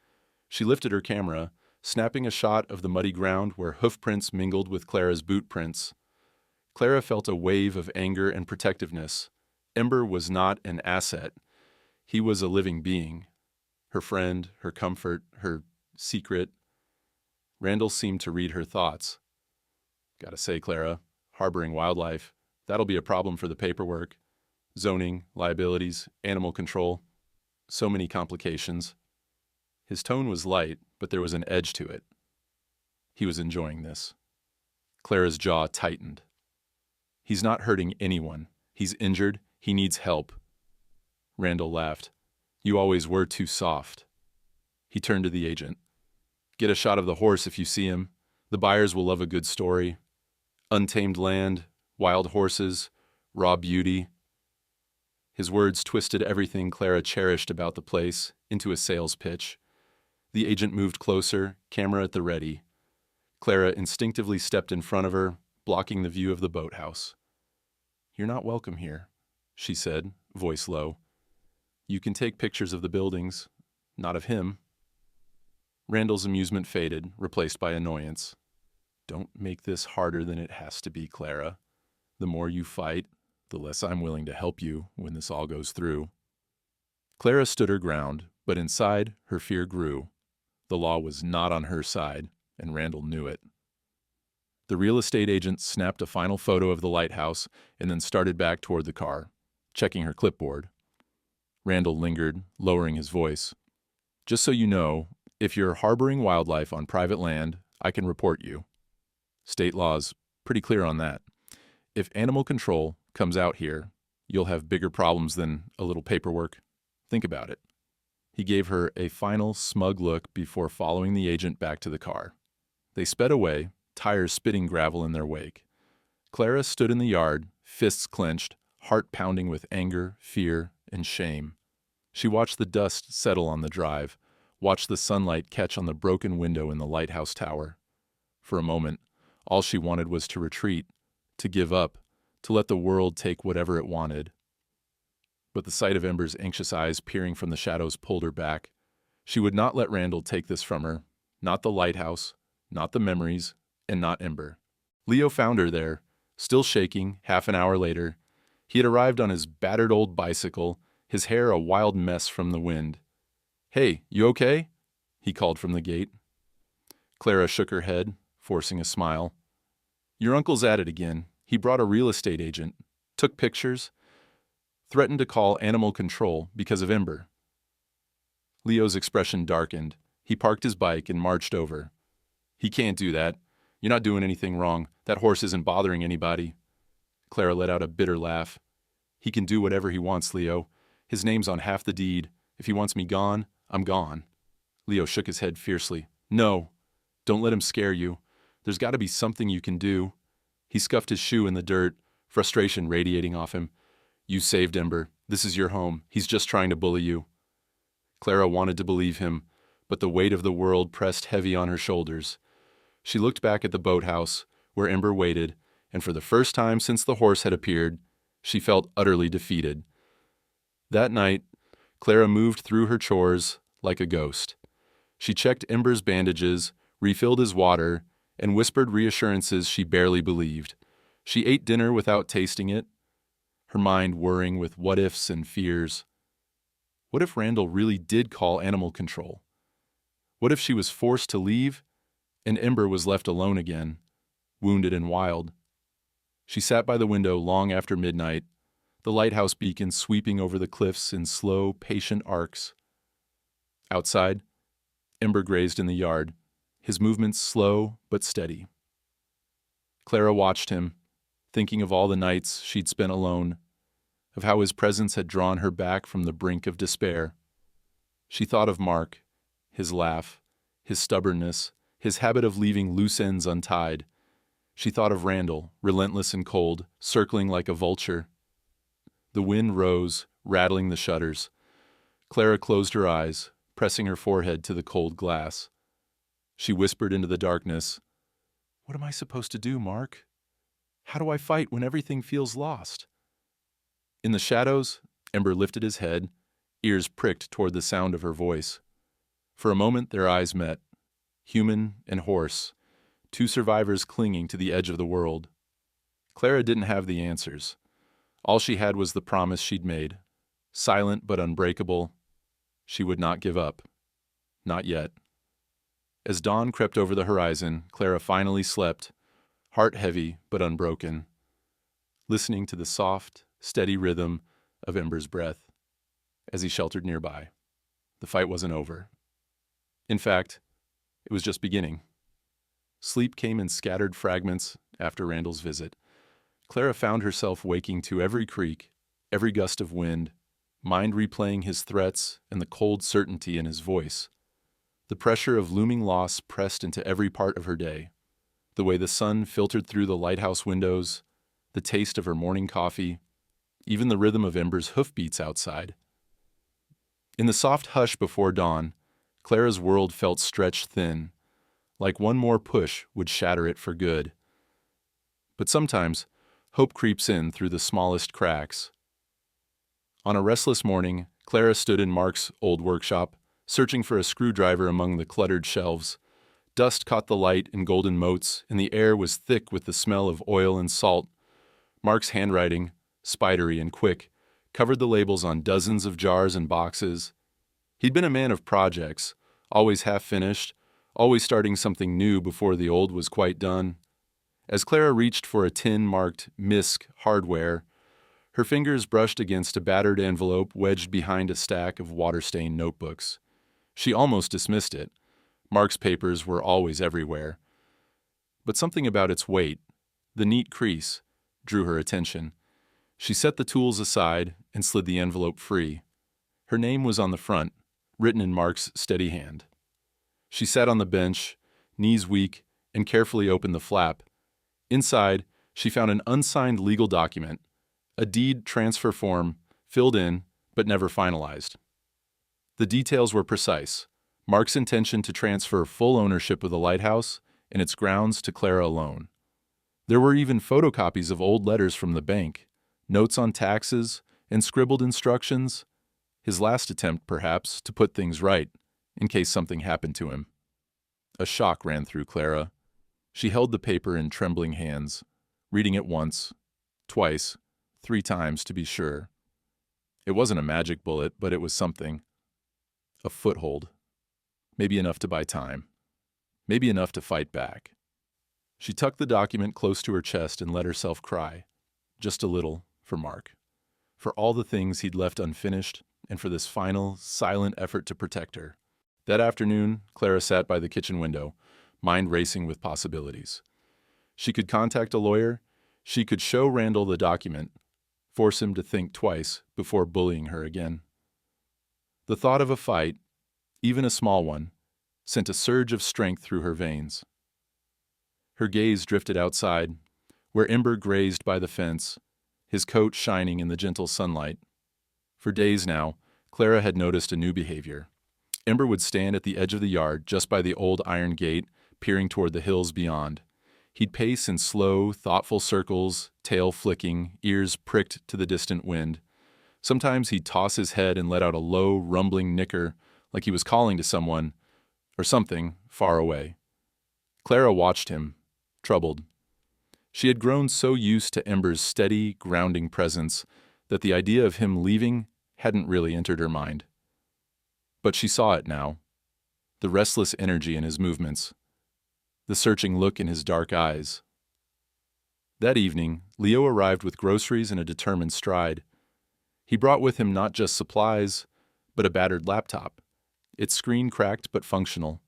She lifted her camera, snapping a shot of the muddy ground where hoof prints mingled with Clara's boot prints. Clara felt a wave of anger and protectiveness. Ember was not an asset. He was a living being. Her friend, her comfort, her secret. Randall seemed to read her thoughts. "Gotta say, Clara, harboring wildlife, that'll be a problem for the paperwork. Zoning, liabilities, animal control. So many complications." His tone was light, but there was an edge to it. He was enjoying this. Clara's jaw tightened. He's not hurting anyone. He's injured. He needs help. Randall laughed. You always were too soft. He turned to the agent. Get a shot of the horse if you see him. The buyers will love a good story. Untamed land, wild horses, raw beauty. His words twisted everything Clara cherished about the place into a sales pitch. The agent moved closer, camera at the ready. Clara instinctively stepped in front of her, blocking the view of the boathouse. You're not welcome here, she said, voice low. You can take pictures of the buildings, not of him. Randall's amusement faded, replaced by annoyance. Don't make this harder than it has to be, Clara. The more you fight, the less I'm willing to help you when this all goes through. Clara stood her ground, but inside, her fear grew. The law was not on her side, and Randall knew it. The real estate agent snapped a final photo of the lighthouse and then started back toward the car, checking her clipboard. Randall lingered, lowering his voice. Just so you know, if you're harboring wildlife on private land, I can report you. State law's pretty clear on that. If animal control comes out here, you'll have bigger problems than a little paperwork. Think about it. He gave her a final smug look before following the agent back to the car. They sped away, tires spitting gravel in their wake. Clara stood in the yard, fists clenched, heart pounding with anger, fear, and shame. She watched the dust settle on the drive, watched the sunlight catch on the broken window in the lighthouse tower. For a moment, all she wanted was to retreat, to give up, to let the world take whatever it wanted. But the sight of Ember's anxious eyes peering from the shadows pulled her back. She would not let Randall take this from her, not the lighthouse, not the memories, and not Ember. Leo found her there, still shaking, half an hour later. He had arrived on his battered old bicycle, his hair a wild mess from the wind. Hey, you okay? He called from the gate. Clara shook her head, forcing a smile. Your uncle's at it again. He brought a real estate agent, took pictures, threatened to call animal control because of Ember. Leo's expression darkened. He parked his bike and marched over. He can't do that. You're not doing anything wrong. That horse isn't bothering anybody. Clara let out a bitter laugh. He can do whatever he wants, Leo. His name's on half the deed. If he wants me gone, I'm gone. Leo shook his head fiercely. No, don't let him scare you. There's got to be something you can do. He scuffed his shoe in the dirt, frustration radiating off him. You saved Ember. This is your home. He's just trying to bully you. Clara wanted to believe him, but the weight of the world pressed heavy on her shoulders. She looked back at the boathouse, where Ember waited, and for the first time since the horse had appeared, she felt utterly defeated. That night, Clara moved through her chores like a ghost. She checked Ember's bandages, refilled his water, and whispered reassurances she barely believed. She ate dinner without tasting it, her mind whirring with what-ifs and fears. What if Randall really did call animal control? What if she was forced to leave, and Ember was left alone again, wounded and wild? She sat by the window long after midnight, the lighthouse beacon sweeping over the cliffs in slow, patient arcs. Outside, Ember grazed in the yard, his movements slow but steady. Clara watched him, thinking of all the nights she'd spent alone, of how his presence had drawn her back from the brink of despair. She thought of Mark, his laugh, his stubbornness, his habit of leaving loose ends untied. She thought of Randall, relentless and cold, circling like a vulture. The wind rose, rattling the shutters. Clara closed her eyes, pressing her forehead to the cold glass. She whispered into the darkness, "What am I supposed to do, Mark? How do I fight when everything feels lost?" In the shadows, Ember lifted his head, ears pricked toward the sound of her voice. For a moment their eyes met, human and horse, two survivors clinging to the edge of the world. Clara didn't have the answers. All she had was the promise she'd made. Silent but unbreakable, she would not give up. Not yet. As dawn crept over the horizon, Clara finally slept, heart heavy but unbroken, listening to the soft, steady rhythm of Ember's breath as he sheltered nearby. The fight wasn't over. In fact, it was just beginning. Sleep came in scattered fragments after Randall's visit. Clara found herself waking to every creak, every gust of wind, mind replaying his threats and the cold certainty in his voice. The pressure of looming loss pressed into every part of her day. The way the sun filtered through the lighthouse windows, the taste of her morning coffee, even the rhythm of Ember's hoofbeats outside. In the soft hush before dawn, Clara's world felt stretched thin, like one more push would shatter it for good. But sometimes, hope creeps in through the smallest cracks. On a restless morning, Clara stood in Mark's old workshop, searching for a screwdriver among the cluttered shelves. Dust caught the light in golden motes, and the air was thick with the smell of oil and salt. Mark's handwriting, spidery and quick, covered the labels on dozens of jars and boxes. He'd been a man of projects, always half-finished, always starting something new before the old was quite done. As Clara reached for a tin marked MISC hardware, her fingers brushed against a battered envelope wedged behind a stack of water-stained notebooks. She almost dismissed it. Mark's papers were always everywhere. But something about its weight, the neat crease, drew her attention. She set the tools aside and slid the envelope free. Her name was on the front, written in Mark's steady hand. She sat on the bench, knees weak, and carefully opened the flap. Inside, she found an unsigned legal document, a deed transfer form, filled in, but never finalized. The details were precise. Mark's intention to transfer full ownership of the lighthouse and its grounds to Clara alone. There were even photocopies of old letters from the bank, notes on taxes, and scribbled instructions. His last attempt, perhaps, to put things right, in case something happened to him. A shock ran through Clara. She held the paper in trembling hands, reading it once, twice, 3 times to be sure. It wasn't a magic bullet, but it was something. A foothold. Maybe enough to buy time. Maybe enough to fight back. She tucked the document close to her chest and let herself cry. Just a little, for Mark. For all the things he'd left unfinished, and for this final, silent effort to protect her. That afternoon, Clara sat by the kitchen window, mind racing with possibilities. She could contact a lawyer. She could show Randall the document, force him to think twice before bullying her again. The thought of a fight, even a small one, sent a surge of strength through her veins. Her gaze drifted outside, where Ember grazed by the fence, his coat shining in the gentle sunlight. For days now, Clara had noticed a new behavior. Ember would stand at the edge of the yard just by the old iron gate, peering toward the hills beyond. He'd pace in slow, thoughtful circles, tail flicking, ears pricked to the distant wind. Sometimes he'd toss his head and let out a low, rumbling nicker, like he was calling to someone, or something, far away. Clara watched him, troubled. She had grown so used to Ember's steady, grounding presence that the idea of him leaving hadn't really entered her mind. But she saw it now. The restless energy in his movements. The searching look in his dark eyes. That evening, Leo arrived with groceries and a determined stride. He brought with him not just supplies, but a battered laptop. Its screen cracked but functional.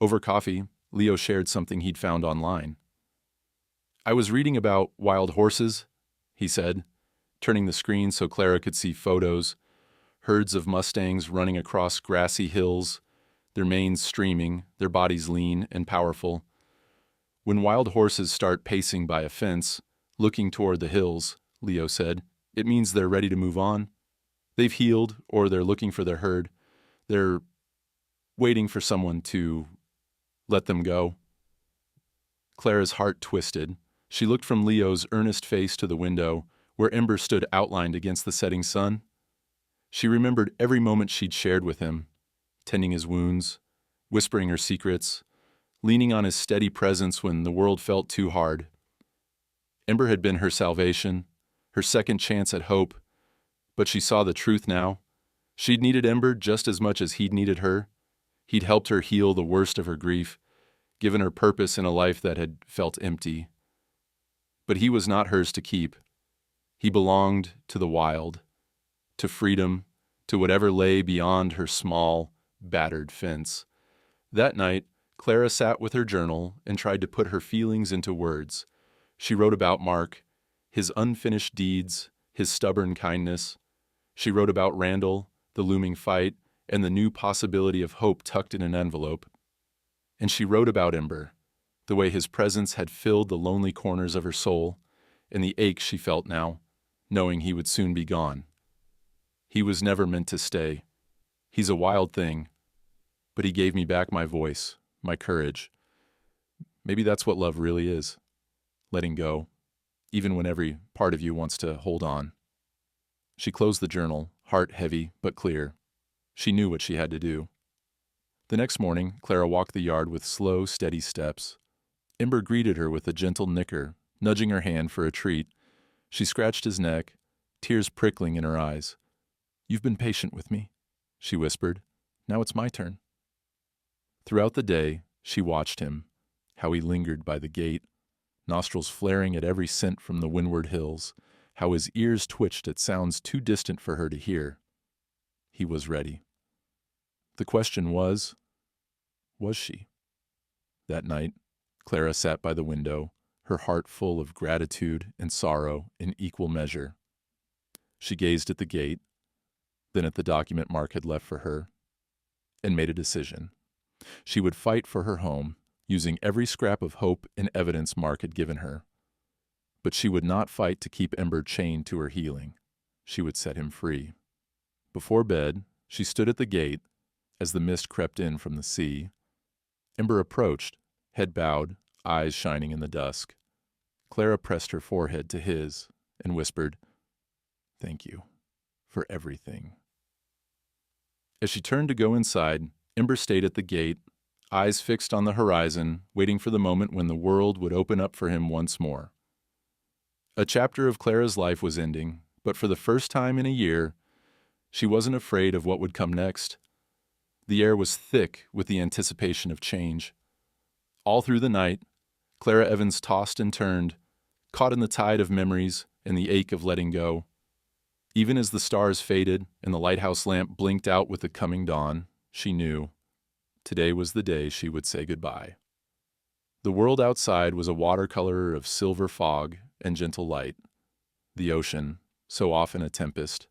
Over coffee, Leo shared something he'd found online. "I was reading about wild horses," he said, turning the screen so Clara could see photos. Herds of mustangs running across grassy hills, their manes streaming, their bodies lean and powerful. When wild horses start pacing by a fence, looking toward the hills, Leo said, it means they're ready to move on. They've healed, or they're looking for their herd. They're waiting for someone to let them go. Clara's heart twisted. She looked from Leo's earnest face to the window, where Ember stood outlined against the setting sun. She remembered every moment she'd shared with him, tending his wounds, whispering her secrets, leaning on his steady presence when the world felt too hard. Ember had been her salvation, her second chance at hope, but she saw the truth now. She'd needed Ember just as much as he'd needed her. He'd helped her heal the worst of her grief, given her purpose in a life that had felt empty. But he was not hers to keep. He belonged to the wild, to freedom, to whatever lay beyond her small, battered fence. That night, Clara sat with her journal and tried to put her feelings into words. She wrote about Mark, his unfinished deeds, his stubborn kindness. She wrote about Randall, the looming fight, and the new possibility of hope tucked in an envelope. And she wrote about Ember, the way his presence had filled the lonely corners of her soul, and the ache she felt now, knowing he would soon be gone. He was never meant to stay. He's a wild thing, but he gave me back my voice, my courage. Maybe that's what love really is, letting go, even when every part of you wants to hold on. She closed the journal, heart heavy but clear. She knew what she had to do. The next morning, Clara walked the yard with slow, steady steps. Ember greeted her with a gentle nicker, nudging her hand for a treat. She scratched his neck, tears prickling in her eyes. "You've been patient with me," she whispered. "Now it's my turn." Throughout the day, she watched him, how he lingered by the gate, nostrils flaring at every scent from the windward hills, how his ears twitched at sounds too distant for her to hear. He was ready. The question was she? That night, Clara sat by the window, her heart full of gratitude and sorrow in equal measure. She gazed at the gate, then at the document Mark had left for her, and made a decision. She would fight for her home, using every scrap of hope and evidence Mark had given her. But she would not fight to keep Ember chained to her healing. She would set him free. Before bed, she stood at the gate as the mist crept in from the sea. Ember approached, head bowed, eyes shining in the dusk. Clara pressed her forehead to his and whispered, "Thank you for everything." As she turned to go inside, Ember stayed at the gate, eyes fixed on the horizon, waiting for the moment when the world would open up for him once more. A chapter of Clara's life was ending, but for the first time in a year, she wasn't afraid of what would come next. The air was thick with the anticipation of change. All through the night, Clara Evans tossed and turned, caught in the tide of memories and the ache of letting go. Even as the stars faded and the lighthouse lamp blinked out with the coming dawn, she knew today was the day she would say goodbye. The world outside was a watercolor of silver fog and gentle light. The ocean, so often a tempest,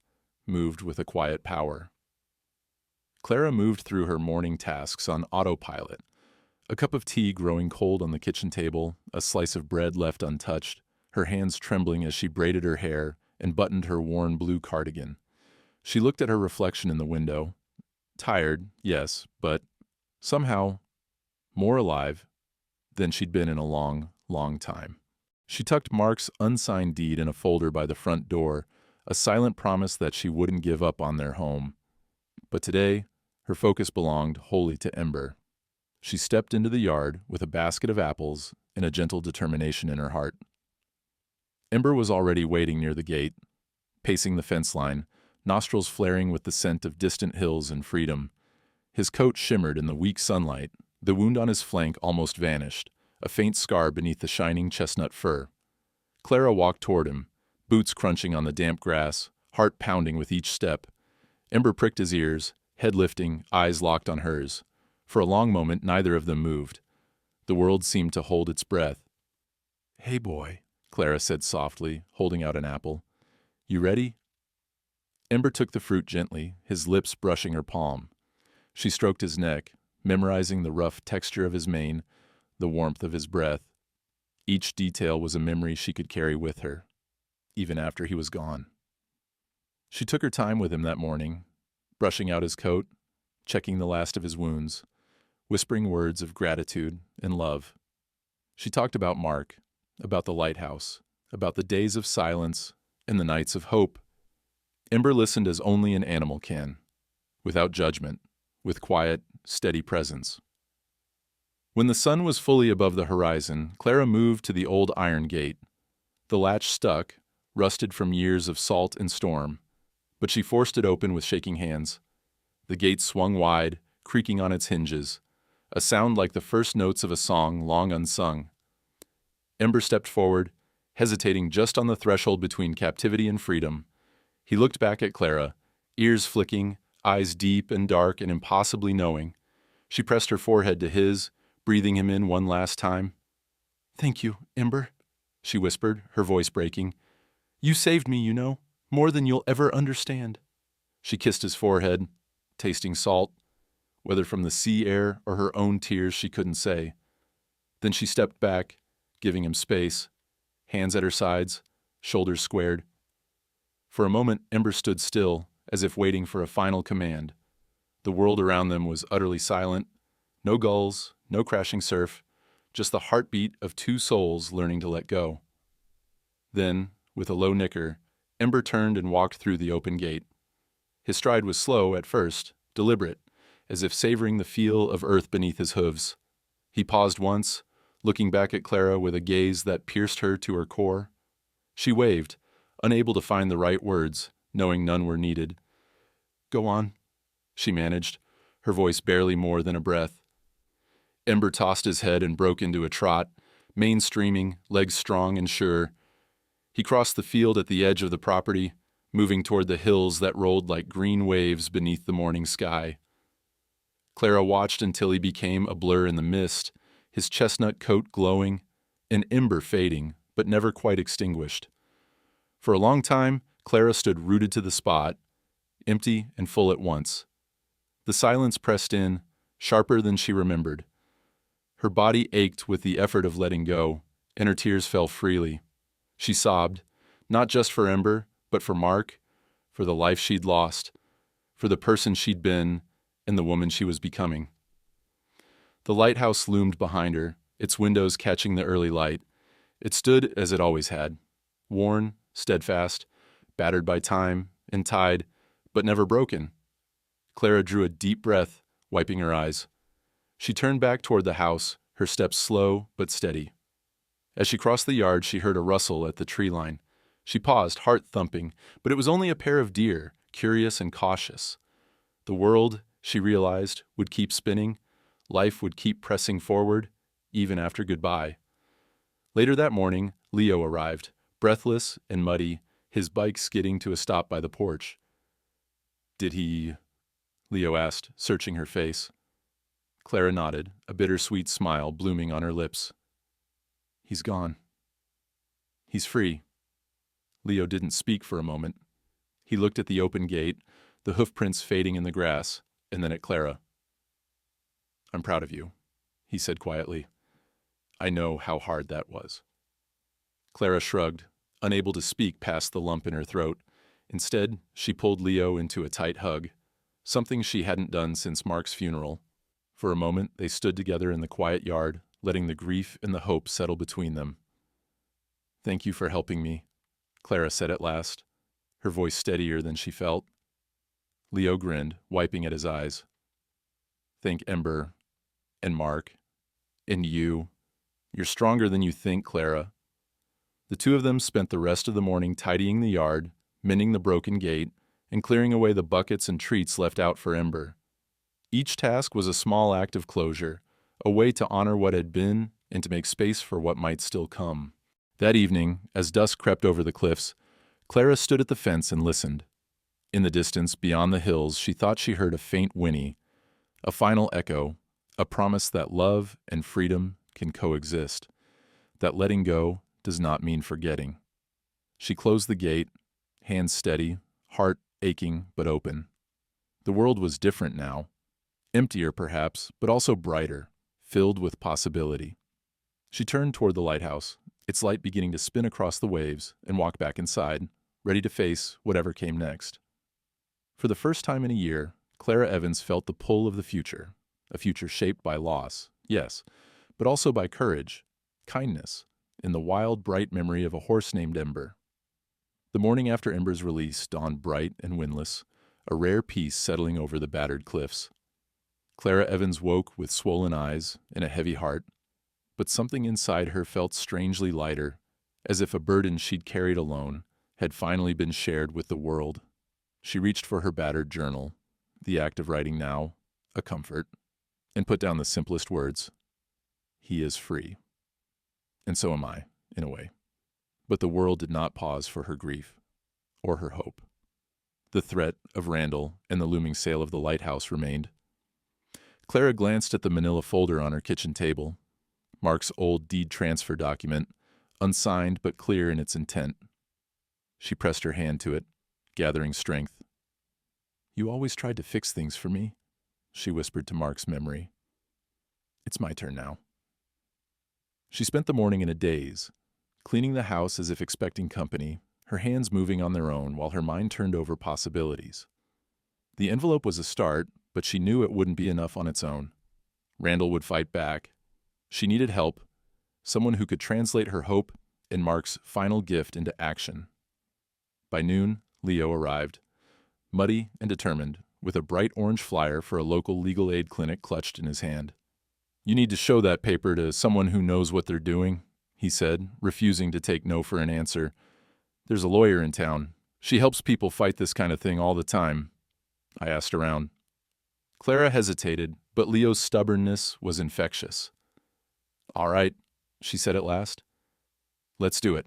moved with a quiet power. Clara moved through her morning tasks on autopilot, a cup of tea growing cold on the kitchen table, a slice of bread left untouched, her hands trembling as she braided her hair and buttoned her worn blue cardigan. She looked at her reflection in the window. Tired, yes, but somehow more alive than she'd been in a long, long time. She tucked Mark's unsigned deed in a folder by the front door, a silent promise that she wouldn't give up on their home. But today, her focus belonged wholly to Ember. She stepped into the yard with a basket of apples and a gentle determination in her heart. Ember was already waiting near the gate, pacing the fence line, nostrils flaring with the scent of distant hills and freedom. His coat shimmered in the weak sunlight, the wound on his flank almost vanished, a faint scar beneath the shining chestnut fur. Clara walked toward him, boots crunching on the damp grass, heart pounding with each step. Ember pricked his ears, head lifting, eyes locked on hers. For a long moment, neither of them moved. The world seemed to hold its breath. "Hey, boy," Clara said softly, holding out an apple. "You ready?" Ember took the fruit gently, his lips brushing her palm. She stroked his neck, memorizing the rough texture of his mane, the warmth of his breath. Each detail was a memory she could carry with her, even after he was gone. She took her time with him that morning, brushing out his coat, checking the last of his wounds, whispering words of gratitude and love. She talked about Mark, about the lighthouse, about the days of silence and the nights of hope. Ember listened as only an animal can, without judgment, with quiet, steady presence. When the sun was fully above the horizon, Clara moved to the old iron gate. The latch stuck, rusted from years of salt and storm, but she forced it open with shaking hands. The gate swung wide, creaking on its hinges, a sound like the first notes of a song long unsung. Ember stepped forward, hesitating just on the threshold between captivity and freedom. He looked back at Clara, ears flicking, eyes deep and dark and impossibly knowing. She pressed her forehead to his, breathing him in one last time. "Thank you, Ember," she whispered, her voice breaking. You saved me, you know, more than you'll ever understand. She kissed his forehead, tasting salt, whether from the sea air or her own tears she couldn't say. Then she stepped back, giving him space, hands at her sides, shoulders squared. For a moment, Ember stood still, as if waiting for a final command. The world around them was utterly silent. No gulls, no crashing surf, just the heartbeat of two souls learning to let go. Then, with a low nicker, Ember turned and walked through the open gate. His stride was slow at first, deliberate, as if savoring the feel of earth beneath his hooves. He paused once, looking back at Clara with a gaze that pierced her to her core. She waved, unable to find the right words, knowing none were needed. "Go on," she managed, her voice barely more than a breath. Ember tossed his head and broke into a trot, mane streaming, legs strong and sure. He crossed the field at the edge of the property, moving toward the hills that rolled like green waves beneath the morning sky. Clara watched until he became a blur in the mist, his chestnut coat glowing, an ember fading, but never quite extinguished. For a long time, Clara stood rooted to the spot, empty and full at once. The silence pressed in, sharper than she remembered. Her body ached with the effort of letting go, and her tears fell freely. She sobbed, not just for Ember, but for Mark, for the life she'd lost, for the person she'd been, and the woman she was becoming. The lighthouse loomed behind her, its windows catching the early light. It stood as it always had, worn, steadfast, battered by time and tide, but never broken. Clara drew a deep breath, wiping her eyes. She turned back toward the house, her steps slow but steady. As she crossed the yard, she heard a rustle at the tree line. She paused, heart thumping, but it was only a pair of deer, curious and cautious. The world, she realized, would keep spinning. Life would keep pressing forward, even after goodbye. Later that morning, Leo arrived, breathless and muddy, his bike skidding to a stop by the porch. "Did he?" Leo asked, searching her face. Clara nodded, a bittersweet smile blooming on her lips. "He's gone. He's free." Leo didn't speak for a moment. He looked at the open gate, the hoofprints fading in the grass, and then at Clara. "I'm proud of you," he said quietly. "I know how hard that was." Clara shrugged, unable to speak past the lump in her throat. Instead, she pulled Leo into a tight hug, something she hadn't done since Mark's funeral. For a moment, they stood together in the quiet yard, letting the grief and the hope settle between them. "Thank you for helping me," Clara said at last, her voice steadier than she felt. Leo grinned, wiping at his eyes. "Thank Ember, and Mark, and you. You're stronger than you think, Clara." The two of them spent the rest of the morning tidying the yard, mending the broken gate, and clearing away the buckets and treats left out for Ember. Each task was a small act of closure, a way to honor what had been and to make space for what might still come. That evening, as dusk crept over the cliffs, Clara stood at the fence and listened. In the distance, beyond the hills, she thought she heard a faint whinny, a final echo, a promise that love and freedom can coexist, that letting go does not mean forgetting. She closed the gate, hands steady, heart aching but open. The world was different now, emptier perhaps, but also brighter, filled with possibility. She turned toward the lighthouse, its light beginning to spin across the waves, and walked back inside, ready to face whatever came next. For the first time in a year, Clara Evans felt the pull of the future, a future shaped by loss, yes, but also by courage, kindness, and the wild, bright memory of a horse named Ember. The morning after Ember's release dawned bright and windless, a rare peace settling over the battered cliffs. Clara Evans woke with swollen eyes and a heavy heart, but something inside her felt strangely lighter, as if a burden she'd carried alone had finally been shared with the world. She reached for her battered journal, the act of writing now, a comfort, and put down the simplest words. He is free. And so am I, in a way. But the world did not pause for her grief, or her hope. The threat of Randall and the looming sale of the lighthouse remained. Clara glanced at the manila folder on her kitchen table, Mark's old deed transfer document, unsigned but clear in its intent. She pressed her hand to it, gathering strength. "You always tried to fix things for me," she whispered to Mark's memory. "It's my turn now." She spent the morning in a daze, cleaning the house as if expecting company, her hands moving on their own while her mind turned over possibilities. The envelope was a start, but she knew it wouldn't be enough on its own. Randall would fight back. She needed help, someone who could translate her hope and Mark's final gift into action. By noon, Leo arrived, muddy and determined, with a bright orange flyer for a local legal aid clinic clutched in his hand. "You need to show that paper to someone who knows what they're doing," he said, refusing to take no for an answer. "There's a lawyer in town. She helps people fight this kind of thing all the time." I asked around. Clara hesitated, but Leo's stubbornness was infectious. "All right," she said at last. "Let's do it."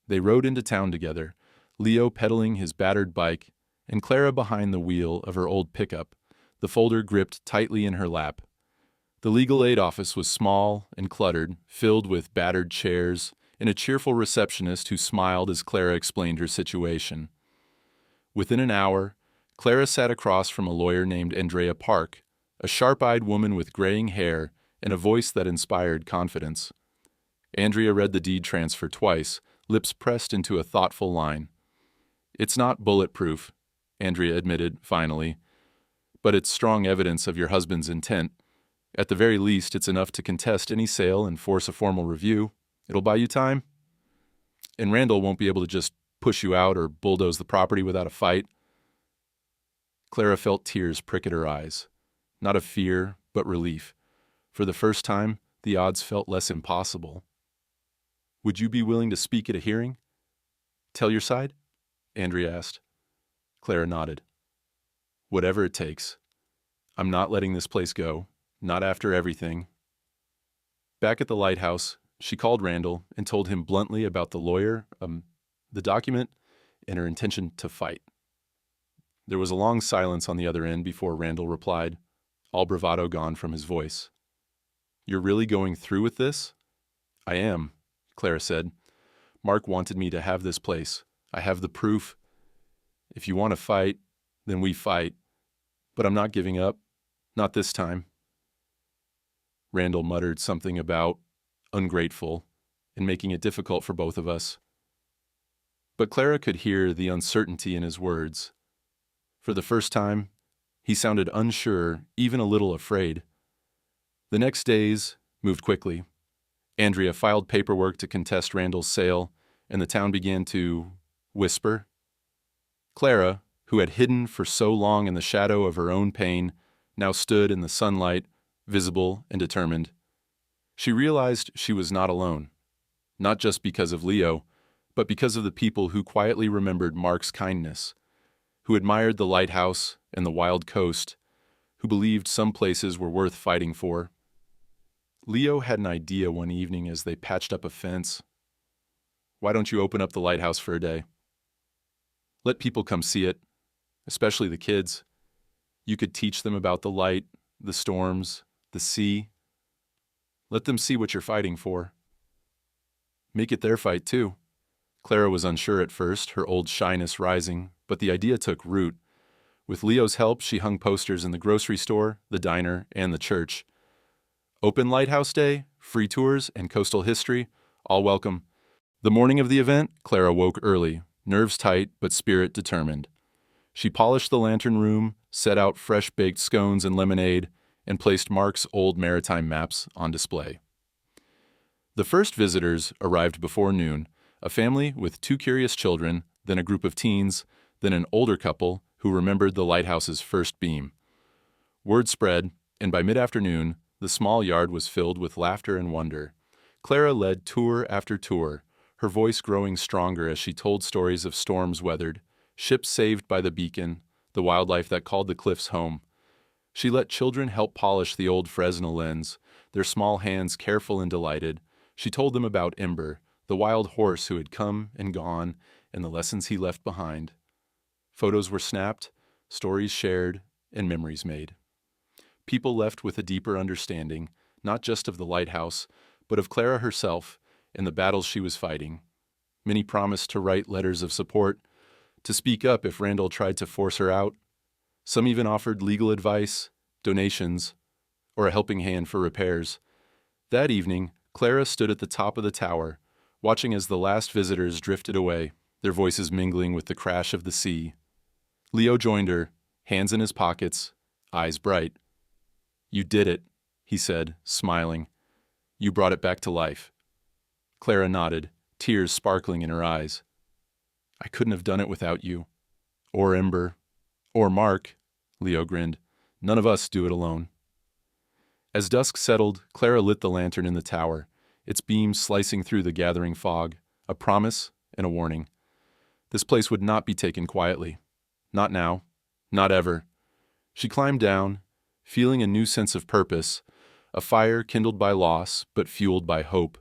They rode into town together, Leo pedaling his battered bike and Clara behind the wheel of her old pickup, the folder gripped tightly in her lap. The legal aid office was small and cluttered, filled with battered chairs and a cheerful receptionist who smiled as Clara explained her situation. Within an hour, Clara sat across from a lawyer named Andrea Park, a sharp-eyed woman with graying hair and a voice that inspired confidence. Andrea read the deed transfer twice, lips pressed into a thoughtful line. "It's not bulletproof," Andrea admitted, finally, "but it's strong evidence of your husband's intent. At the very least, it's enough to contest any sale and force a formal review. It'll buy you time. And Randall won't be able to just push you out or bulldoze the property without a fight." Clara felt tears prick at her eyes. Not of fear, but relief. For the first time, the odds felt less impossible. "Would you be willing to speak at a hearing? Tell your side?" Andrea asked. Clara nodded. "Whatever it takes. I'm not letting this place go. Not after everything." Back at the lighthouse, she called Randall and told him bluntly about the lawyer, the document, and her intention to fight. There was a long silence on the other end before Randall replied, all bravado gone from his voice. "You're really going through with this?" "I am," Clara said. "Mark wanted me to have this place. I have the proof. If you want to fight, then we fight. But I'm not giving up. Not this time." Randall muttered something about ungrateful and making it difficult for both of us. But Clara could hear the uncertainty in his words. For the first time, he sounded unsure, even a little afraid. The next days moved quickly. Andrea filed paperwork to contest Randall's sale, and the town began to whisper. Clara, who had hidden for so long in the shadow of her own pain, now stood in the sunlight, visible and determined. She realized she was not alone, not just because of Leo, but because of the people who quietly remembered Mark's kindness, who admired the lighthouse and the wild coast, who believed some places were worth fighting for. Leo had an idea one evening as they patched up a fence. "Why don't you open up the lighthouse for a day? Let people come see it, especially the kids. You could teach them about the light, the storms, the sea. Let them see what you're fighting for. Make it their fight, too." Clara was unsure at first, her old shyness rising, but the idea took root. With Leo's help, she hung posters in the grocery store, the diner, and the church. Open Lighthouse Day, free tours, and coastal history, all welcome. The morning of the event, Clara woke early, nerves tight but spirit determined. She polished the lantern room, set out fresh-baked scones and lemonade, and placed Mark's old maritime maps on display. The first visitors arrived before noon, a family with 2 curious children, then a group of teens, then an older couple who remembered the lighthouse's first beam. Word spread, and by mid-afternoon, the small yard was filled with laughter and wonder. Clara led tour after tour, her voice growing stronger as she told stories of storms weathered, ships saved by the beacon, the wildlife that called the cliffs home. She let children help polish the old Fresnel lens, their small hands careful and delighted. She told them about Ember, the wild horse who had come and gone, and the lessons he left behind. Photos were snapped, stories shared, and memories made. People left with a deeper understanding, not just of the lighthouse, but of Clara herself and the battles she was fighting. Many promised to write letters of support, to speak up if Randall tried to force her out. Some even offered legal advice, donations, or a helping hand for repairs. That evening, Clara stood at the top of the tower, watching as the last visitors drifted away, their voices mingling with the crash of the sea. Leo joined her, hands in his pockets, eyes bright. "You did it," he said, smiling. "You brought it back to life." Clara nodded, tears sparkling in her eyes. "I couldn't have done it without you. Or Ember. Or Mark," Leo grinned. "None of us do it alone." As dusk settled, Clara lit the lantern in the tower, its beams slicing through the gathering fog, a promise and a warning. This place would not be taken quietly. Not now. Not ever. She climbed down, feeling a new sense of purpose, a fire kindled by loss, but fueled by hope.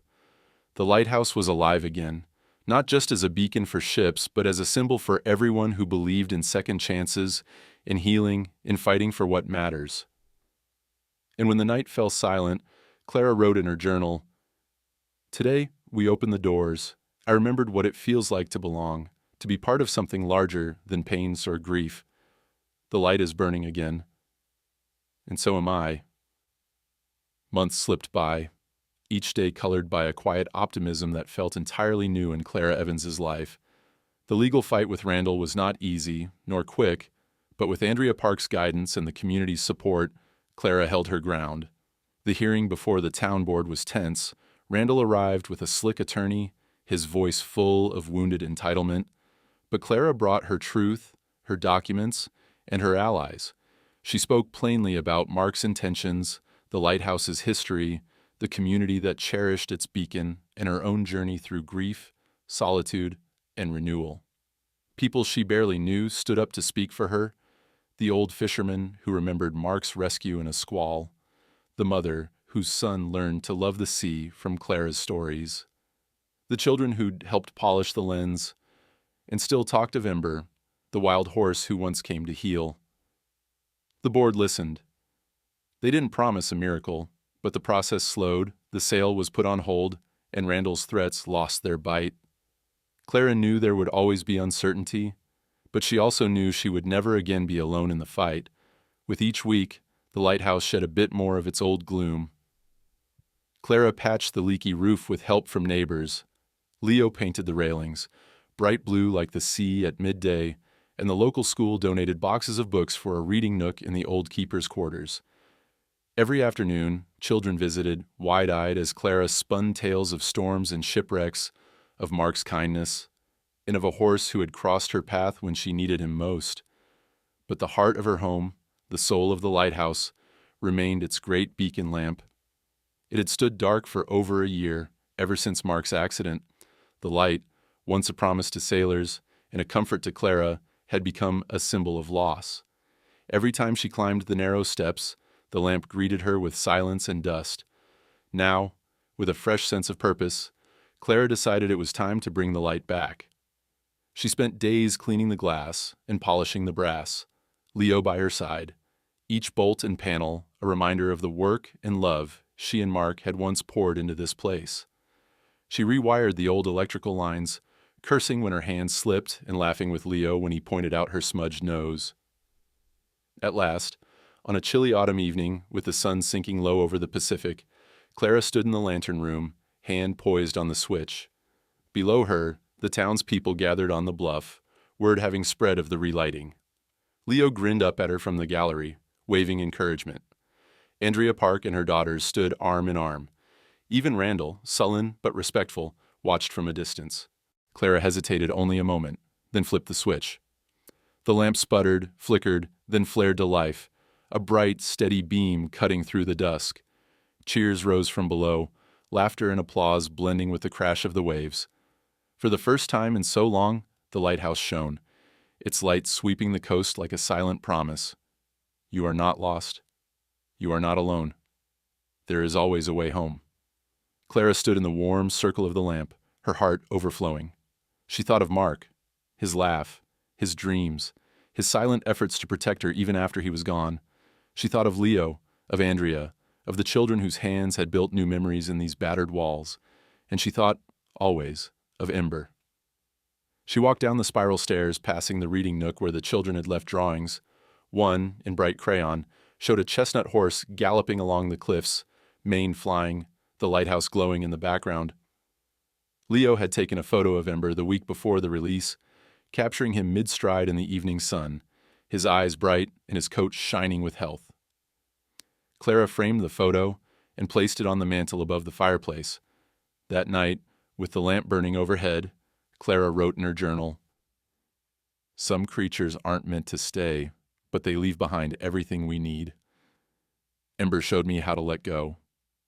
The lighthouse was alive again, not just as a beacon for ships, but as a symbol for everyone who believed in second chances, in healing, in fighting for what matters. And when the night fell silent, Clara wrote in her journal, "Today, we opened the doors. I remembered what it feels like to belong, to be part of something larger than pains or grief. The light is burning again. And so am I." Months slipped by, each day colored by a quiet optimism that felt entirely new in Clara Evans's life. The legal fight with Randall was not easy, nor quick, but with Andrea Park's guidance and the community's support, Clara held her ground. The hearing before the town board was tense. Randall arrived with a slick attorney, his voice full of wounded entitlement. But Clara brought her truth, her documents, and her allies. She spoke plainly about Mark's intentions, the lighthouse's history, the community that cherished its beacon, and her own journey through grief, solitude, and renewal. People she barely knew stood up to speak for her. The old fisherman who remembered Mark's rescue in a squall, the mother whose son learned to love the sea from Clara's stories, the children who'd helped polish the lens, and still talked of Ember, the wild horse who once came to heal. The board listened. They didn't promise a miracle, but the process slowed, the sale was put on hold, and Randall's threats lost their bite. Clara knew there would always be uncertainty, but she also knew she would never again be alone in the fight. With each week, the lighthouse shed a bit more of its old gloom. Clara patched the leaky roof with help from neighbors. Leo painted the railings, bright blue like the sea at midday, and the local school donated boxes of books for a reading nook in the old keeper's quarters. Every afternoon, children visited, wide-eyed, as Clara spun tales of storms and shipwrecks, of Mark's kindness, and of a horse who had crossed her path when she needed him most. But the heart of her home, the soul of the lighthouse, remained its great beacon lamp. It had stood dark for over a year, ever since Mark's accident. The light, once a promise to sailors and a comfort to Clara, had become a symbol of loss. Every time she climbed the narrow steps, the lamp greeted her with silence and dust. Now, with a fresh sense of purpose, Clara decided it was time to bring the light back. She spent days cleaning the glass and polishing the brass, Leo by her side, each bolt and panel a reminder of the work and love she and Mark had once poured into this place. She rewired the old electrical lines, cursing when her hands slipped and laughing with Leo when he pointed out her smudged nose. At last, on a chilly autumn evening, with the sun sinking low over the Pacific, Clara stood in the lantern room, hand poised on the switch. Below her, the townspeople gathered on the bluff, word having spread of the relighting. Leo grinned up at her from the gallery, waving encouragement. Andrea Park and her daughters stood arm in arm. Even Randall, sullen but respectful, watched from a distance. Clara hesitated only a moment, then flipped the switch. The lamp sputtered, flickered, then flared to life, a bright, steady beam cutting through the dusk. Cheers rose from below, laughter and applause blending with the crash of the waves. For the first time in so long, the lighthouse shone, its light sweeping the coast like a silent promise. You are not lost. You are not alone. There is always a way home. Clara stood in the warm circle of the lamp, her heart overflowing. She thought of Mark, his laugh, his dreams, his silent efforts to protect her even after he was gone. She thought of Leo, of Andrea, of the children whose hands had built new memories in these battered walls. And she thought, always, of Ember. She walked down the spiral stairs, passing the reading nook where the children had left drawings. One, in bright crayon, showed a chestnut horse galloping along the cliffs, mane flying, the lighthouse glowing in the background. Leo had taken a photo of Ember the week before the release, capturing him mid-stride in the evening sun, his eyes bright and his coat shining with health. Clara framed the photo and placed it on the mantel above the fireplace. That night, with the lamp burning overhead, Clara wrote in her journal, "Some creatures aren't meant to stay, but they leave behind everything we need. Ember showed me how to let go,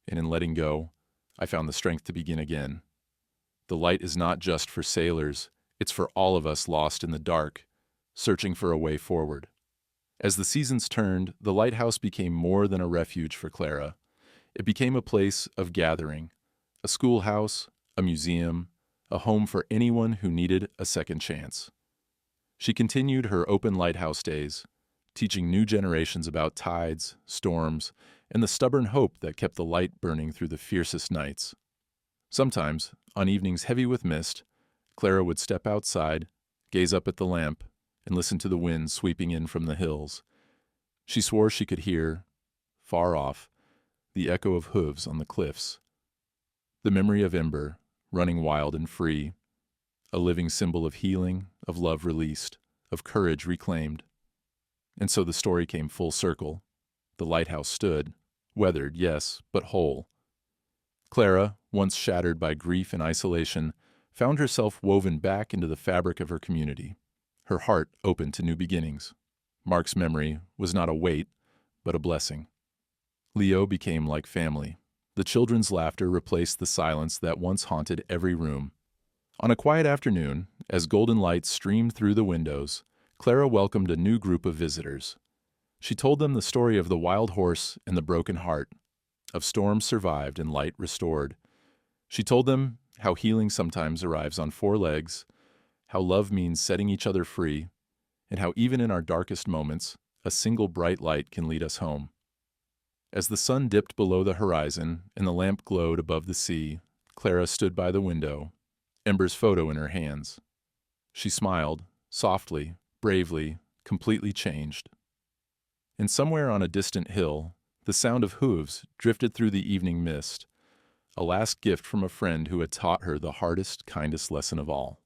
and in letting go, I found the strength to begin again. The light is not just for sailors, it's for all of us lost in the dark, searching for a way forward." As the seasons turned, the lighthouse became more than a refuge for Clara. It became a place of gathering, a schoolhouse, a museum, a home for anyone who needed a second chance. She continued her open lighthouse days, teaching new generations about tides, storms, and the stubborn hope that kept the light burning through the fiercest nights. Sometimes, on evenings heavy with mist, Clara would step outside, gaze up at the lamp, and listen to the wind sweeping in from the hills. She swore she could hear, far off, the echo of hooves on the cliffs. The memory of Ember, running wild and free, a living symbol of healing, of love released, of courage reclaimed. And so the story came full circle. The lighthouse stood, weathered, yes, but whole. Clara, once shattered by grief and isolation, found herself woven back into the fabric of her community, her heart open to new beginnings. Mark's memory was not a weight, but a blessing. Leo became like family. The children's laughter replaced the silence that once haunted every room. On a quiet afternoon, as golden light streamed through the windows, Clara welcomed a new group of visitors. She told them the story of the wild horse and the broken heart, of storms survived and light restored. She told them how healing sometimes arrives on four legs, how love means setting each other free, and how even in our darkest moments, a single bright light can lead us home. As the sun dipped below the horizon and the lamp glowed above the sea, Clara stood by the window, Ember's photo in her hands. She smiled, softly, bravely, completely changed. And somewhere on a distant hill, the sound of hooves drifted through the evening mist, a last gift from a friend who had taught her the hardest, kindest lesson of all.